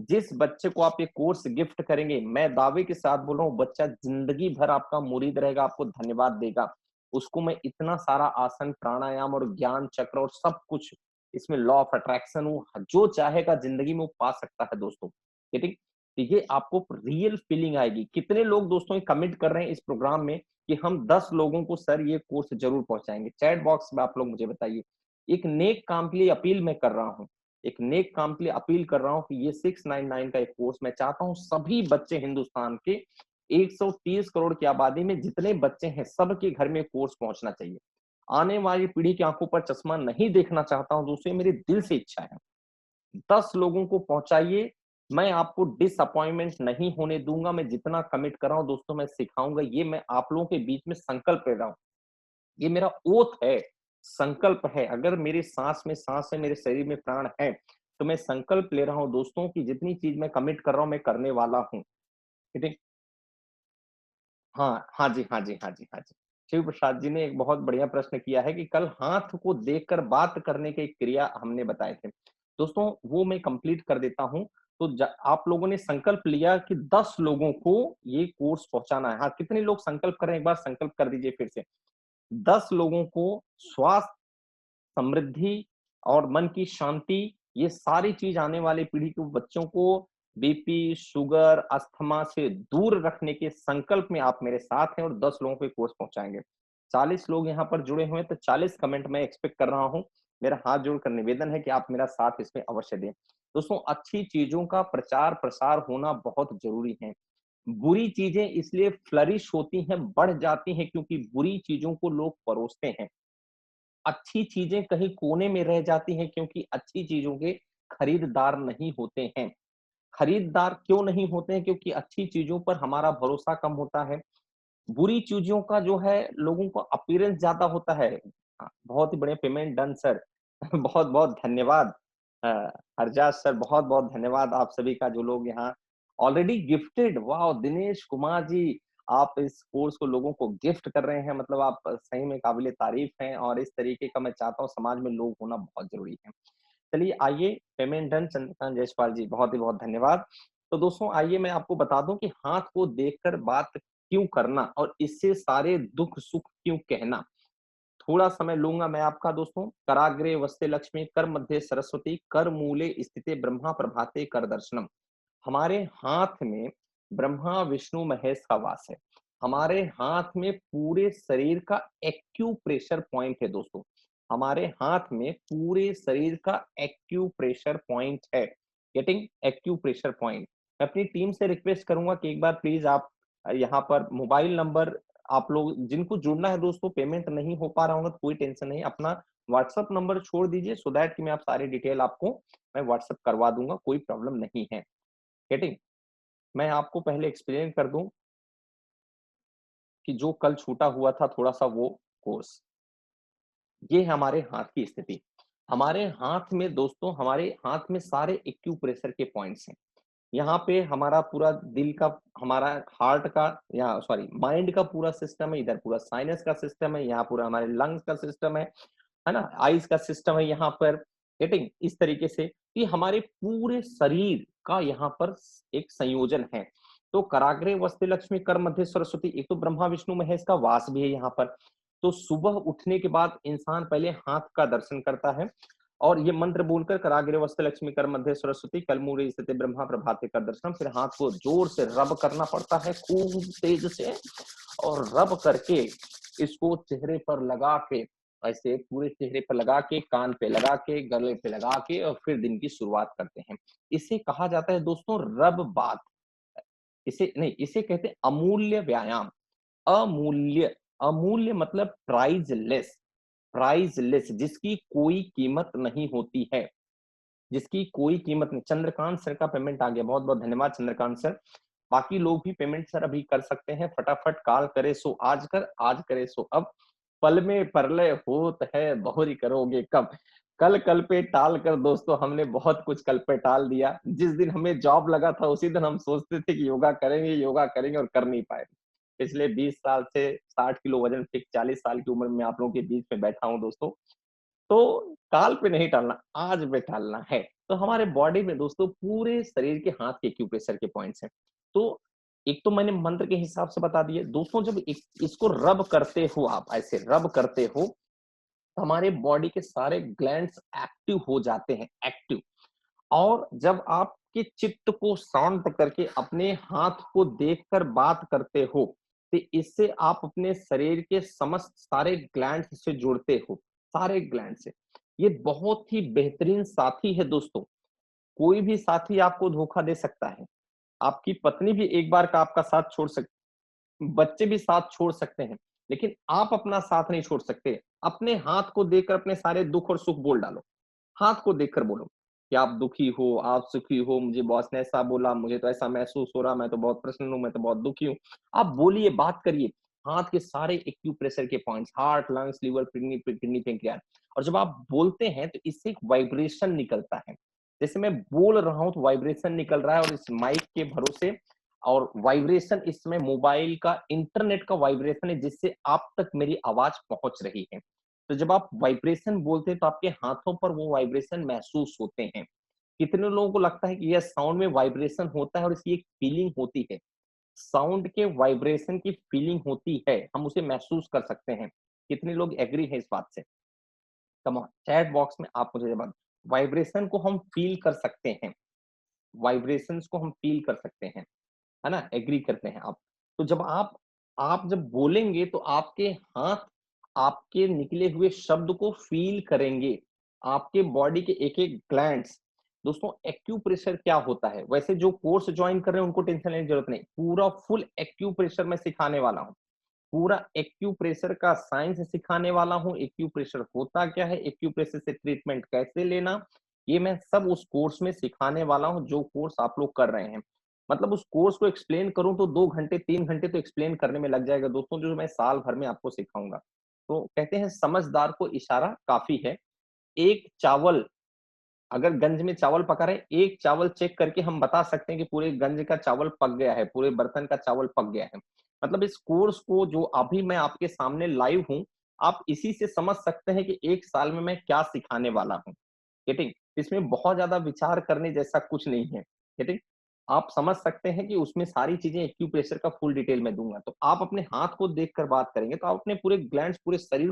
जिस बच्चे को आप ये कोर्स गिफ्ट करेंगे, मैं दावे के साथ बोल रहा हूँ, बच्चा ज़िंदगी भर आपका मुरीद रहेगा, आपको धन्यवाद देगा। उसको मैं इतना सारा आसन, प्राणायाम और ज्ञान चक्र और सब कुछ इसमें लॉ ऑफ अट्रैक्शन हूँ, जो चाहेगा ज़िंदगी में वो पा सकता है दोस्तों। ठीक? तो ये आपको रियल फीलिंग आएगी। कितने लोग दोस्तों ये कमिट कर रहे हैं इस प्रोग्राम में कि हम 10 लोगों को सर ये कोर्स ज़रूर पहुँचाएँगे? चैट बॉक्स में आप लोग मुझे बताइए। एक नेक काम के लिए अपील मैं कर रहा हूँ। एक नेक काम के लिए अपील कर रहा हूँ कि ये 699 का एक कोर्स मैं चाहता हूँ सभी बच्चे हिंदुस्तान के 130 करोड़ की आबादी में जितने बच्चे हैं सबके घर में कोर्स पहुंचना चाहिए। आने वाली पीढ़ी की आंखों पर चश्मा नहीं देखना चाहता हूँ दोस्तों, ये मेरे दिल से इच्छा है। 10 लोगों को पहुंचाइए, मैं आपको डिसअपॉइंटमेंट नहीं होने दूंगा। मैं जितना कमिट कर रहा हूँ दोस्तों मैं सिखाऊंगा, ये मैं आप लोगों के बीच में संकल्प ले रहा हूँ। ये मेरा ओथ है, संकल्प है। अगर मेरी सांस में सांस है, मेरे शरीर में प्राण है, तो मैं संकल्प ले रहा हूँ दोस्तों कि जितनी चीज मैं कमिट कर रहा हूँ, मैं करने वाला हूँ। ठीक है? हाँ, हाँ जी, हाँ जी, हाँ जी, हाँ जी। शिव प्रसाद जी ने एक बहुत बढ़िया प्रश्न किया है कि कल हाथ को देखकर बात करने की क्रिया हमने बताए थे। दोस्तों, वो मैं कंप्लीट कर देता हूँ। तो आप लोगों ने संकल्प लिया कि 10 लोगों को ये कोर्स पहुँचाना है। हाँ, कितने लोग संकल्प कर रहे हैं? एक बार संकल्प कर दीजिए फिर से। 10 लोगों को स्वास्थ्य, समृद्धि और मन की शांति, ये सारी चीज़ आने वाली पीढ़ी के बच्चों को बीपी, शुगर, अस्थमा से दूर रखने के संकल्प में आप मेरे साथ हैं और 10 लोगों को ये कोर्स पहुँचाएँगे। 40 लोग यहाँ पर जुड़े हुए हैं, तो 40 कमेंट मैं एक्सपेक्ट कर रहा हूँ। मेरा हाथ जोड़कर निवेदन है कि आप मेरा साथ इसमें अवश्य दें। दोस्तों, अच्छी चीज़ों का प्रचार-प्रसार होना बहुत ज़रूरी है। बुरी चीज़ें इसलिए फ्लरिश होती हैं, बढ़ जाती हैं क्योंकि बुरी चीज़ों को लोग परोसते हैं। अच्छी चीज़ें कहीं कोने में रह जाती हैं क्योंकि अच्छी चीज़ों के खरीदार नहीं होते हैं। खरीदार क्यों नहीं होते हैं? क्योंकि अच्छी चीज़ों पर हमारा भरोसा कम होता है। बुरी चीज़ों का जो है लोगों को अपीयरेंस ज़्यादा होता है। बहुत ही बढ़िया पेमेंट डन सर। बहुत-बहुत धन्यवाद। अ, हरजाज सर बहुत-बहुत धन्यवाद आप सभी का जो लोग यहाँ already gifted wow! Dinesh Kumar ji, आप इस कोर्स को लोगों को गिफ्ट कर रहे हैं मतलब आप सही में काबिल तारीफ़ हैं और इस तरीके का मैं चाहता हूँ समाज में लोग होना बहुत ज़रूरी है। चलिए आइए पेमेंट डन चंद्रकांत जयसवाल जी बहुत ही बहुत धन्यवाद। तो दोस्तों आइए मैं आपको बता दूं कि हाथ को देखकर बात क्यों करना और इससे सारे दुख सुख क्यों कहना। थोड़ा समय लूंगा मैं आपका दोस्तों। कराग्रे वस्ते लक्ष्मी कर मध्य सरस्वती कर मूले स्थिते ब्रह्मा प्रभाते कर दर्शनम। हमारे हाथ में ब्रह्मा विष्णु महेश का वास है। हमारे हाथ में पूरे शरीर का एक्यूप्रेशर पॉइंट है दोस्तों। हमारे हाथ में पूरे शरीर का एक्यूप्रेशर पॉइंट है। Getting acupressure point. मैं अपनी टीम से रिक्वेस्ट करूंगा कि एक बार प्लीज आप यहाँ पर मोबाइल नंबर, आप लोग जिनको जुड़ना है दोस्तों, पेमेंट नहीं हो पा रहा होगा तो कोई टेंशन नहीं, अपना व्हाट्सएप नंबर छोड़ दीजिए सो दैट कि मैं आप सारी डिटेल आपको मैं व्हाट्सएप करवा दूंगा, कोई प्रॉब्लम नहीं है। गेटिंग। मैं आपको पहले एक्सप्लेन कर दूं कि जो कल छूटा हुआ था थोड़ा सा वो कोर्स, ये है हमारे हाथ की स्थिति। हमारे हाथ में दोस्तों, हमारे हाथ में सारे एक्यूप्रेशर के पॉइंट्स हैं। यहाँ पे हमारा पूरा दिल का, हमारा हार्ट का, या सॉरी माइंड का पूरा सिस्टम है, इधर पूरा साइनस का सिस्टम है, यहाँ पूरा हमारे लंग्स का सिस्टम है ना, आईज का सिस्टम है यहाँ पर। गेटिंग। इस तरीके से कि हमारे पूरे शरीर का यहाँ पर एक संयोजन है। तो कराग्रे वस्ते लक्ष्मी कर मध्य सरस्वती, एक तो ब्रह्मा विष्णु महेश का वास भी है यहाँ पर। तो सुबह उठने के बाद इंसान पहले हाथ का दर्शन करता है और ये मंत्र बोलकर कराग्रे वस्ते लक्ष्मी कर मध्य सरस्वती कल मूले स्थित ब्रह्मा प्रभाते कर दर्शन, फिर हाथ को जोर से रब करना पड़ता है खूब तेज से, और रब करके इसको चेहरे पर लगा के, ऐसे पूरे चेहरे पर लगा के, कान पे लगा के, गले पे लगा के, और फिर दिन की शुरुआत करते हैं। इसे कहा जाता है दोस्तों रब बात। इसे नहीं, इसे कहते हैं अमूल्य व्यायाम। अमूल्य, अमूल्य मतलब प्राइजलेस, प्राइजलेस, जिसकी कोई कीमत नहीं होती है, जिसकी कोई कीमत नहीं। चंद्रकांत सर का पेमेंट आ गया, बहुत बहुत धन्यवाद चंद्रकांत सर। बाकी लोग भी पेमेंट सर अभी कर सकते हैं, फटाफट काल करे सो आज कर, आज करे सो अब, पल में परलय होत है बहुरी करोगे कब। कल कल पे टाल कर दोस्तों हमने बहुत कुछ कल पे टाल दिया। जिस दिन हमें जॉब लगा था उसी दिन हम सोचते थे कि योगा करेंगे और कर नहीं पाए। पिछले 20 साल से 60 किलो वजन फिर 40 साल की उम्र में आप लोगों के बीच में बैठा हूं दोस्तों। तो काल पे नहीं टालना, आज पे टालना है। तो हमारे बॉडी में दोस्तों पूरे शरीर के हाथ के एक्यूप्रेशर के पॉइंट्स हैं। तो एक तो मैंने मंत्र के हिसाब से बता दिए दोस्तों। जब इसको रब करते हो, आप ऐसे रब करते हो, तो हमारे बॉडी के सारे ग्लैंड्स एक्टिव हो जाते हैं, एक्टिव। और जब आपके चित्त को शांत करके अपने हाथ को देखकर बात करते हो, तो इससे आप अपने शरीर के समस्त सारे ग्लैंड से जुड़ते हो, सारे ग्लैंड से। ये बहुत ही बेहतरीन साथी है दोस्तों। कोई भी साथी आपको धोखा दे सकता है। आपकी पत्नी भी एक बार का आपका साथ छोड़ सकती, बच्चे भी साथ छोड़ सकते हैं, लेकिन आप अपना साथ नहीं छोड़ सकते। अपने हाथ को देखकर अपने सारे दुख और सुख बोल डालो। हाथ को देखकर बोलो कि आप दुखी हो, आप सुखी हो, मुझे बॉस ने ऐसा बोला, मुझे तो ऐसा महसूस हो रहा, मैं तो बहुत प्रसन्न हूँ, मैं तो बहुत दुखी हूँ। आप बोलिए, बात करिए। हाथ के सारे एक्यूप्रेशर के points, heart, lungs, liver, kidney, kidney, pancreas. और जब आप बोलते हैं तो इससे एक वाइब्रेशन निकलता है। जैसे मैं बोल रहा हूं तो वाइब्रेशन निकल रहा है, और इस माइक के भरोसे, और वाइब्रेशन इसमें मोबाइल का, इंटरनेट का वाइब्रेशन है, जिससे आप तक मेरी आवाज पहुंच रही है। तो जब आप वाइब्रेशन बोलते हैं तो आपके हाथों पर वो वाइब्रेशन महसूस होते हैं। कितने लोगों को लगता है कि यह साउंड में वाइब्रेशन होता है और इसकी एक फीलिंग होती है। साउंड के वाइब्रेशन की फीलिंग होती है, हम उसे महसूस कर सकते हैं। कितने लोग एग्री है इस बात से? कम ऑन चैट बॉक्स में आप मुझे जवाब। वाइब्रेशन को हम फील कर सकते हैं, वाइब्रेशंस को हम फील कर सकते हैं, है ना? एग्री करते हैं आप। तो जब आप जब बोलेंगे तो आपके हाथ आपके निकले हुए शब्द को फील करेंगे। आपके बॉडी के एक-एक ग्लैंड्स। दोस्तों एक्यूप्रेशर क्या होता है? वैसे जो कोर्स जॉइन कर रहे हैं उनको टेंशन लेने की जरूरत नहीं। पूरा फुल एक्यूप्रेशर मैं सिखाने वाला हूँ। पूरा एक्यूप्रेशर का साइंस सिखाने वाला हूँ। एक्यूप्रेशर होता क्या है? एक्यूप्रेशर से ट्रीटमेंट कैसे लेना? ये मैं सब उस कोर्स में सिखाने वाला हूँ, जो कोर्स आप लोग कर रहे हैं। मतलब उस कोर्स को एक्सप्लेन करूँ तो 2 घंटे, 3 घंटे तो एक्सप्लेन करने में लग जाएगा दोस्तों, जो मैं साल भर में आपको सिखाऊँगा। तो कहते हैं समझदार को इशारा काफ़ी है। एक चावल, अगर गंज में चावल पका रहे, एक चावल चेक करके हम बता सकते हैं कि पूरे गंज का चावल पक गया है, पूरे बर्तन का चावल पक गया है। मतलब इस कोर्स को जो अभी मैं आपके सामने लाइव हूँ, आप इसी से समझ सकते हैं कि 1 साल में मैं क्या सिखाने वाला हूँ। गेटिंग? इसमें बहुत ज़्यादा विचार करने जैसा कुछ नहीं है। गेटिंग? आप समझ सकते हैं कि उसमें सारी चीज़ें एक्यूप्रेशर का फुल डिटेल में दूँगा। तो आप अपने हाथ को देखकर बात करेंगे, तो आप अपने पूरे ग्लैंड्स, पूरे शरीर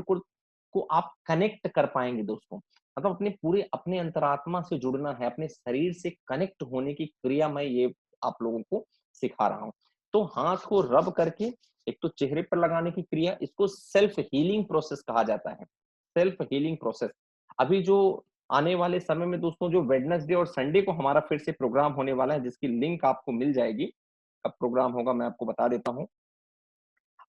को आप कनेक्ट कर पाएँगे दोस्तों। मतलब अपने पूरे अपने अंतरात्मा से जुड़ना है, अपने शरीर से कनेक्ट होने की क्रिया मैं ये आप लोगों को सिखा रहा हूँ। तो हाथ को रब करके एक तो चेहरे पर लगाने की क्रिया, इसको सेल्फ हीलिंग प्रोसेस कहा जाता है। Self healing process. अभी जो आने वाले समय में दोस्तों जो वेडनेसडे और संडे को हमारा फिर से प्रोग्राम होने वाला है, जिसकी लिंक आपको मिल जाएगी। कब प्रोग्राम होगा मैं आपको बता देता हूँ।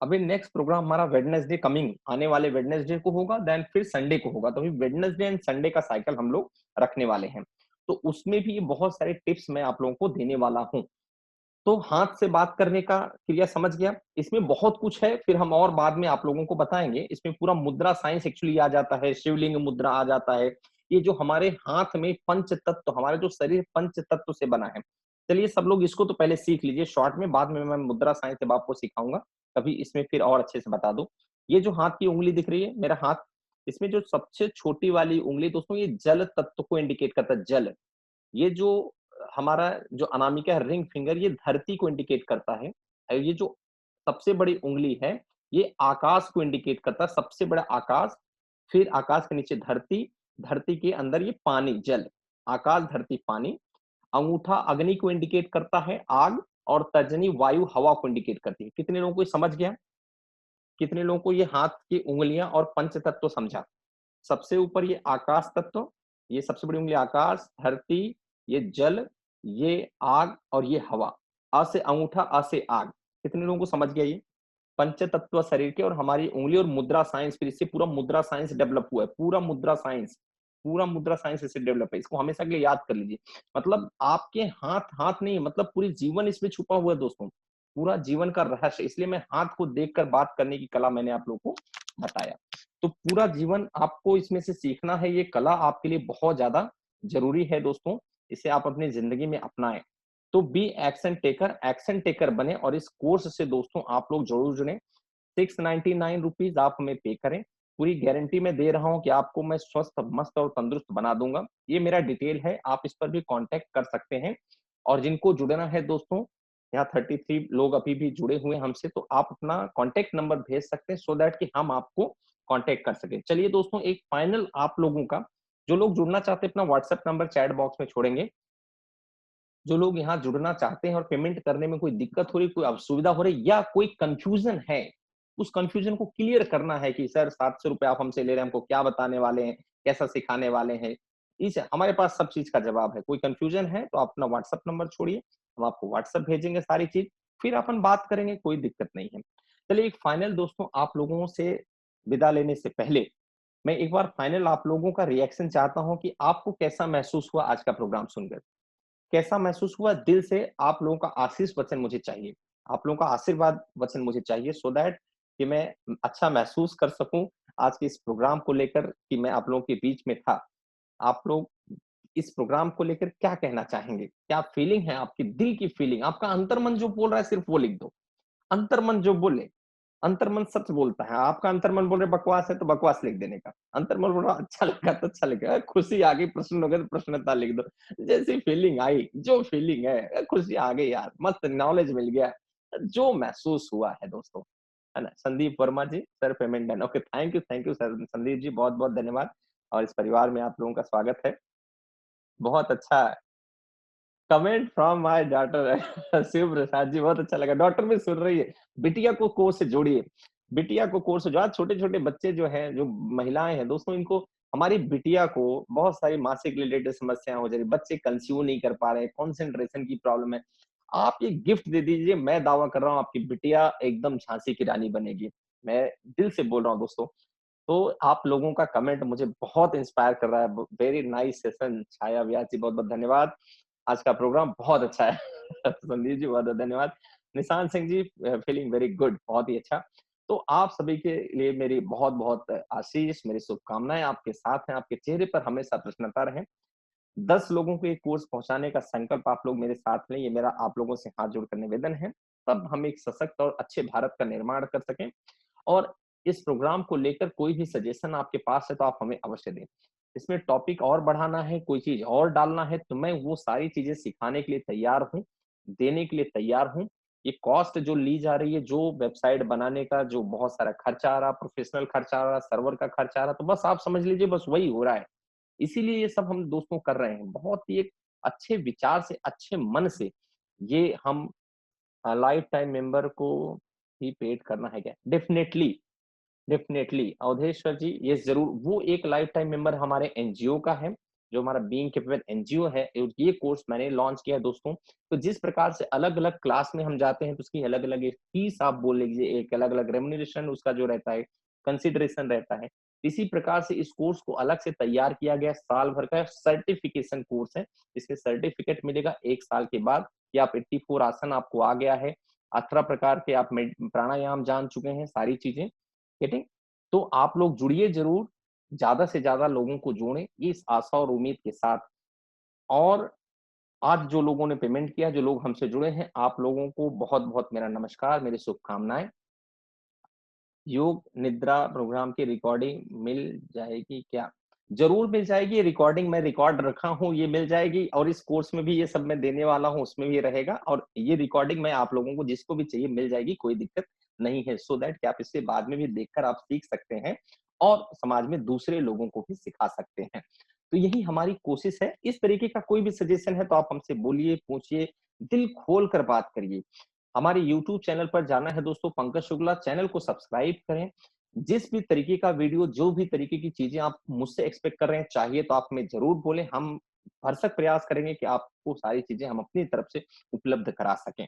अभी नेक्स्ट प्रोग्राम हमारा वेडनेसडे कमिंग आने वाले वेडनेसडे को होगा, देन फिर संडे को होगा। तो अभी वेडनेसडे एंड संडे का साइकिल हम लोग रखने वाले हैं। तो उसमें भी बहुत सारे टिप्स मैं आप लोगों को देने वाला हूँ। तो हाथ से बात करने का क्रिया समझ गया। इसमें बहुत कुछ है, फिर हम और बाद में आप लोगों को बताएँगे। इसमें पूरा मुद्रा साइंस एक्चुअली आ जाता है, शिवलिंग मुद्रा आ जाता है। ये जो हमारे हाथ में पंच तत्व, हमारा जो शरीर पंच तत्व से बना है। चलिए सब लोग इसको तो पहले सीख लीजिए शॉर्ट में, बाद में मैं मुद्रा साइंस जब आपको सिखाऊँगा, तभी इसमें फिर और अच्छे से बता दूँ। ये जो हाथ की उँगली दिख रही है, मेरा हाथ, इसमें जो सबसे छोटी वाली उँगली दोस्तों ये जल तत्व को इंडिकेट करता है, जल। ये जो हमारा जो अनामिका है, रिंग फिंगर, ये धरती को इंडिकेट करता है। और ये जो सबसे बड़ी उँगली है, ये आकाश को इंडिकेट करता है, सबसे बड़ा आकाश, फिर आकाश के नीचे धरती, धरती के अंदर ये पानी, जल, आकाश, धरती, पानी। अंगूठा अग्नि को इंडिकेट करता है, आग, और तर्जनी वायु, हवा को इंडिकेट करती है। कितने लोगों को ये समझ गया? कितने लोगों को ये हाथ की उँगलियाँ और पंच तत्व समझा? सबसे ऊपर ये आकाश तत्व, ये सबसे बड़ी उँगली आकाश, धरती, ये जल, ये आग और ये हवा। अ से अंगूठा, अ से आग। कितने लोगों को समझ गया ये? पंच तत्व शरीर के, और हमारी उँगली और मुद्रा साइंस, फिर इससे पूरा मुद्रा साइंस डेवलप हुआ है। पूरा मुद्रा साइंस इससे डेवलप है। इसको हमेशा के लिए याद कर लीजिए। मतलब आपके हाथ नहीं, मतलब पूरी जीवन इसमें छुपा हुआ है दोस्तों। पूरा जीवन का रहस्य, इसलिए मैं हाथ को देखकर बात करने की कला मैंने आप लोगों को बताया। तो पूरा जीवन आपको इसमें से सीखना है, ये कला आपके लिए बहुत ज्यादा जरूरी है दोस्तों। इसे आप अपनी जिंदगी में अपनाएं। तो बी एक्शन टेकर बने, और इस कोर्स से दोस्तों आप लोग जरूर जुड़े। 699 रुपीज आप हमें पे करें। पूरी गारंटी मैं दे रहा हूं कि आपको मैं स्वस्थ, मस्त और तंदुरुस्त बना दूंगा। ये मेरा डिटेल है, आप इस पर भी कांटेक्ट कर सकते हैं। और जिनको जुड़ना है दोस्तों, यहाँ 33 लोग अभी भी जुड़े हुए हैं हमसे, तो आप अपना कांटेक्ट नंबर भेज सकते हैं, सो दैट कि हम आपको कांटेक्ट कर सके। चलिए दोस्तों, एक फाइनल आप लोगों का, जो लोग जुड़ना चाहते हैं अपना व्हाट्सएप नंबर चैट बॉक्स में छोड़ेंगे। जो लोग यहाँ जुड़ना चाहते हैं और पेमेंट करने में कोई दिक्कत हो रही, कोई असुविधा हो रही, या कोई कंफ्यूजन है, उस कंफ्यूजन को क्लियर करना है कि सर 700 रुपए आप हमसे ले रहे हैं, हमको क्या बताने वाले हैं, कैसा सिखाने वाले हैं, इस हमारे पास सब चीज का जवाब है। कोई कंफ्यूजन है तो आप अपना व्हाट्सएप नंबर छोड़िए, हम आपको व्हाट्सएप भेजेंगे सारी चीज, फिर अपन बात करेंगे, कोई दिक्कत नहीं है। चलिए एक फाइनल दोस्तों, आप लोगों से विदा लेने से पहले मैं एक बार फाइनल आप लोगों का रिएक्शन चाहता हूं कि आपको कैसा महसूस हुआ आज का प्रोग्राम सुनकर। कैसा महसूस हुआ? दिल से आप लोगों का आशीष वचन मुझे चाहिए। आप लोगों का आशीर्वाद वचन मुझे चाहिए, सो दैट कि मैं अच्छा महसूस कर सकूँ आज के इस प्रोग्राम को लेकर, कि मैं आप लोगों के बीच में था। आप लोग इस प्रोग्राम को लेकर क्या कहना चाहेंगे? क्या फीलिंग है आपकी, दिल की फीलिंग? आपका अंतर्मन जो बोल रहा है सिर्फ वो लिख दो। अंतर्मन जो बोले, अंतर्मन सच बोलता है। आपका अंतर्मन बोल रहे बकवास है तो बकवास लिख देने का। अंतर्मन बोल रहा अच्छा लगा तो अच्छा लिखा। खुशी आ गई, प्रसन्न हो गए तो प्रसन्नता लिख दो। जैसी फीलिंग आई, जो फीलिंग है, खुशी आ गई यार, मस्त नॉलेज मिल गया। जो महसूस हुआ है दोस्तों, है ना? Sandeep Verma ji, sir payment done. Okay, thank you sir Sandeep ji, बहुत-बहुत धन्यवाद। और इस परिवार में आप लोगों का स्वागत है। बहुत अच्छा comment from my daughter Shiv Prasad ji, बहुत अच्छा लगा। डॉटर भी सुन रही है। बिटिया को कोर्स से जोड़िए। बिटिया को कोर्स से जो आज छोटे-छोटे बच्चे जो हैं, जो महिलाएँ हैं दोस्तों, इनको, हमारी बिटिया को बहुत सारी मासिक रिलेटेड समस्याएँ हो जा रही है। बच्चे कंसीव नहीं कर पा रहे हैं, कंसंट्रेशन की प्रॉब्लम है। आप ये गिफ्ट दे दीजिए, मैं दावा कर रहा हूँ आपकी बिटिया एकदम झांसी की रानी बनेगी। मैं दिल से बोल रहा हूँ दोस्तों। तो आप लोगों का कमेंट मुझे बहुत इंस्पायर कर रहा है। Very nice session. Chhaya Vyas ji, बहुत-बहुत धन्यवाद। आज का प्रोग्राम बहुत अच्छा है। संदीप जी, बहुत-बहुत धन्यवाद। Nishant Singh ji, feeling very good, बहुत ही अच्छा। तो आप सभी के लिए मेरी बहुत-बहुत आशीष, मेरी शुभकामनाएँ आपके साथ हैं, आपके चेहरे पर हमेशा प्रसन्नता रहे। 10 लोगों को ये कोर्स पहुँचाने का संकल्प आप लोग मेरे साथ लें, ये मेरा आप लोगों से हाथ जोड़कर निवेदन है। तब हम एक सशक्त और अच्छे भारत का निर्माण कर सकें। और इस प्रोग्राम को लेकर कोई भी सजेशन आपके पास है तो आप हमें अवश्य दें। इसमें टॉपिक और बढ़ाना है, कोई चीज़ और डालना है, तो मैं वो सारी चीज़ें सिखाने के लिए तैयार हूँ, देने के लिए तैयार हूँ। ये कॉस्ट जो ली जा रही है, जो वेबसाइट बनाने का जो बहुत सारा खर्चा आ रहा, प्रोफेशनल खर्चा आ रहा, सर्वर का खर्चा आ रहा, तो बस आप समझ लीजिए बस वही हो रहा है। इसीलिए ये सब हम दोस्तों कर रहे हैं। बहुत ही एक अच्छे विचार से, अच्छे मन से ये हम लाइफ टाइम मेंबर को ही पेड करना है क्या? डेफ़िनेटली, डेफ़िनेटली अवधेश्वर जी, ये ज़रूर वो एक लाइफ टाइम मेंबर हमारे एनजीओ का है, जो हमारा बीइंग कैपेबल एनजीओ है। और ये कोर्स मैंने लॉन्च किया है दोस्तों। तो जिस प्रकार से अलग-अलग क्लास में हम जाते हैं, तो उसकी अलग-अलग एक फीस आप बोल लीजिए, एक अलग-अलग रेम्युनरेशन उसका जो रहता है, कंसिडरेशन रहता है। इसी प्रकार से इस कोर्स को अलग से तैयार किया गया, साल भर का सर्टिफ़िकेशन कोर्स है। इसके सर्टिफ़िकेट मिलेगा 1 साल के बाद कि आप 84 आसन आपको आ गया है, 18 प्रकार के आप प्राणायाम जान चुके हैं, सारी चीज़ें, ठीक है? तो आप लोग जुड़िए ज़रूर, ज़्यादा से ज़्यादा लोगों को जोड़ें, इस आशा और उम्मीद के साथ। और आज जो लोगों ने पेमेंट किया, जो लोग हमसे जुड़े हैं, आप लोगों को बहुत-बहुत मेरा नमस्कार, मेरी शुभकामनाएँ। योग निद्रा प्रोग्राम की रिकॉर्डिंग मिल जाएगी क्या? ज़रूर मिल जाएगी, ये रिकॉर्डिंग मैं रिकॉर्ड रखा हूँ, ये मिल जाएगी और इस कोर्स में भी ये सब मैं देने वाला हूँ, उसमें भी ये रहेगा और ये रिकॉर्डिंग मैं आप लोगों को जिसको भी चाहिए मिल जाएगी, कोई दिक्कत नहीं है। सो दैट कि आप इसे बाद में भी देखकर आप सीख सकते हैं और समाज में दूसरे लोगों को भी सिखा सकते हैं। तो यही हमारी कोशिश है। इस तरीके का कोई भी सजेशन है तो आप हमसे बोलिए, पूछिए, दिल खोल कर बात करिए। हमारे यूट्यूब चैनल पर जाना है दोस्तों, पंकज शुक्ला चैनल को सब्सक्राइब करें। जिस भी तरीके का वीडियो, जो भी तरीके की चीज़ें आप मुझसे एक्सपेक्ट कर रहे हैं, चाहिए तो आप हमें ज़रूर बोलें। हम भरसक प्रयास करेंगे कि आपको सारी चीज़ें हम अपनी तरफ से उपलब्ध करा सकें।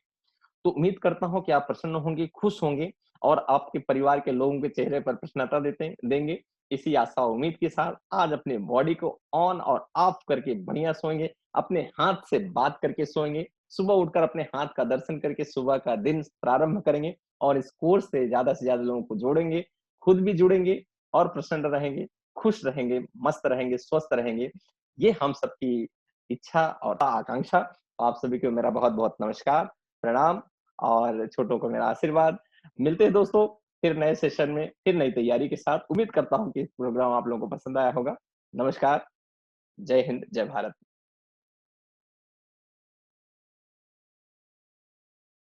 तो उम्मीद करता हूँ कि आप प्रसन्न होंगे, खुश होंगे और आपके परिवार के लोगों के चेहरे पर प्रसन्नता देंगे। इसी आशा और उम्मीद के साथ आज अपने बॉडी को ऑन और ऑफ करके बढ़िया सोएँगे, अपने हाथ से बात करके सोएँगे, सुबह उठकर अपने हाथ का दर्शन करके सुबह का दिन प्रारंभ करेंगे और इस कोर्स से ज़्यादा लोगों को जोड़ेंगे, खुद भी जुड़ेंगे और प्रसन्न रहेंगे, खुश रहेंगे, मस्त रहेंगे, स्वस्थ रहेंगे। ये हम सबकी इच्छा और आकांक्षा। आप सभी को मेरा बहुत-बहुत नमस्कार, प्रणाम और छोटों को मेरा आशीर्वाद। मिलते हैं दोस्तों फिर नए सेशन में, फिर नई तैयारी के साथ। उम्मीद करता हूँ कि प्रोग्राम आप लोगों को पसंद आया होगा। नमस्कार, जय हिंद, जय भारत।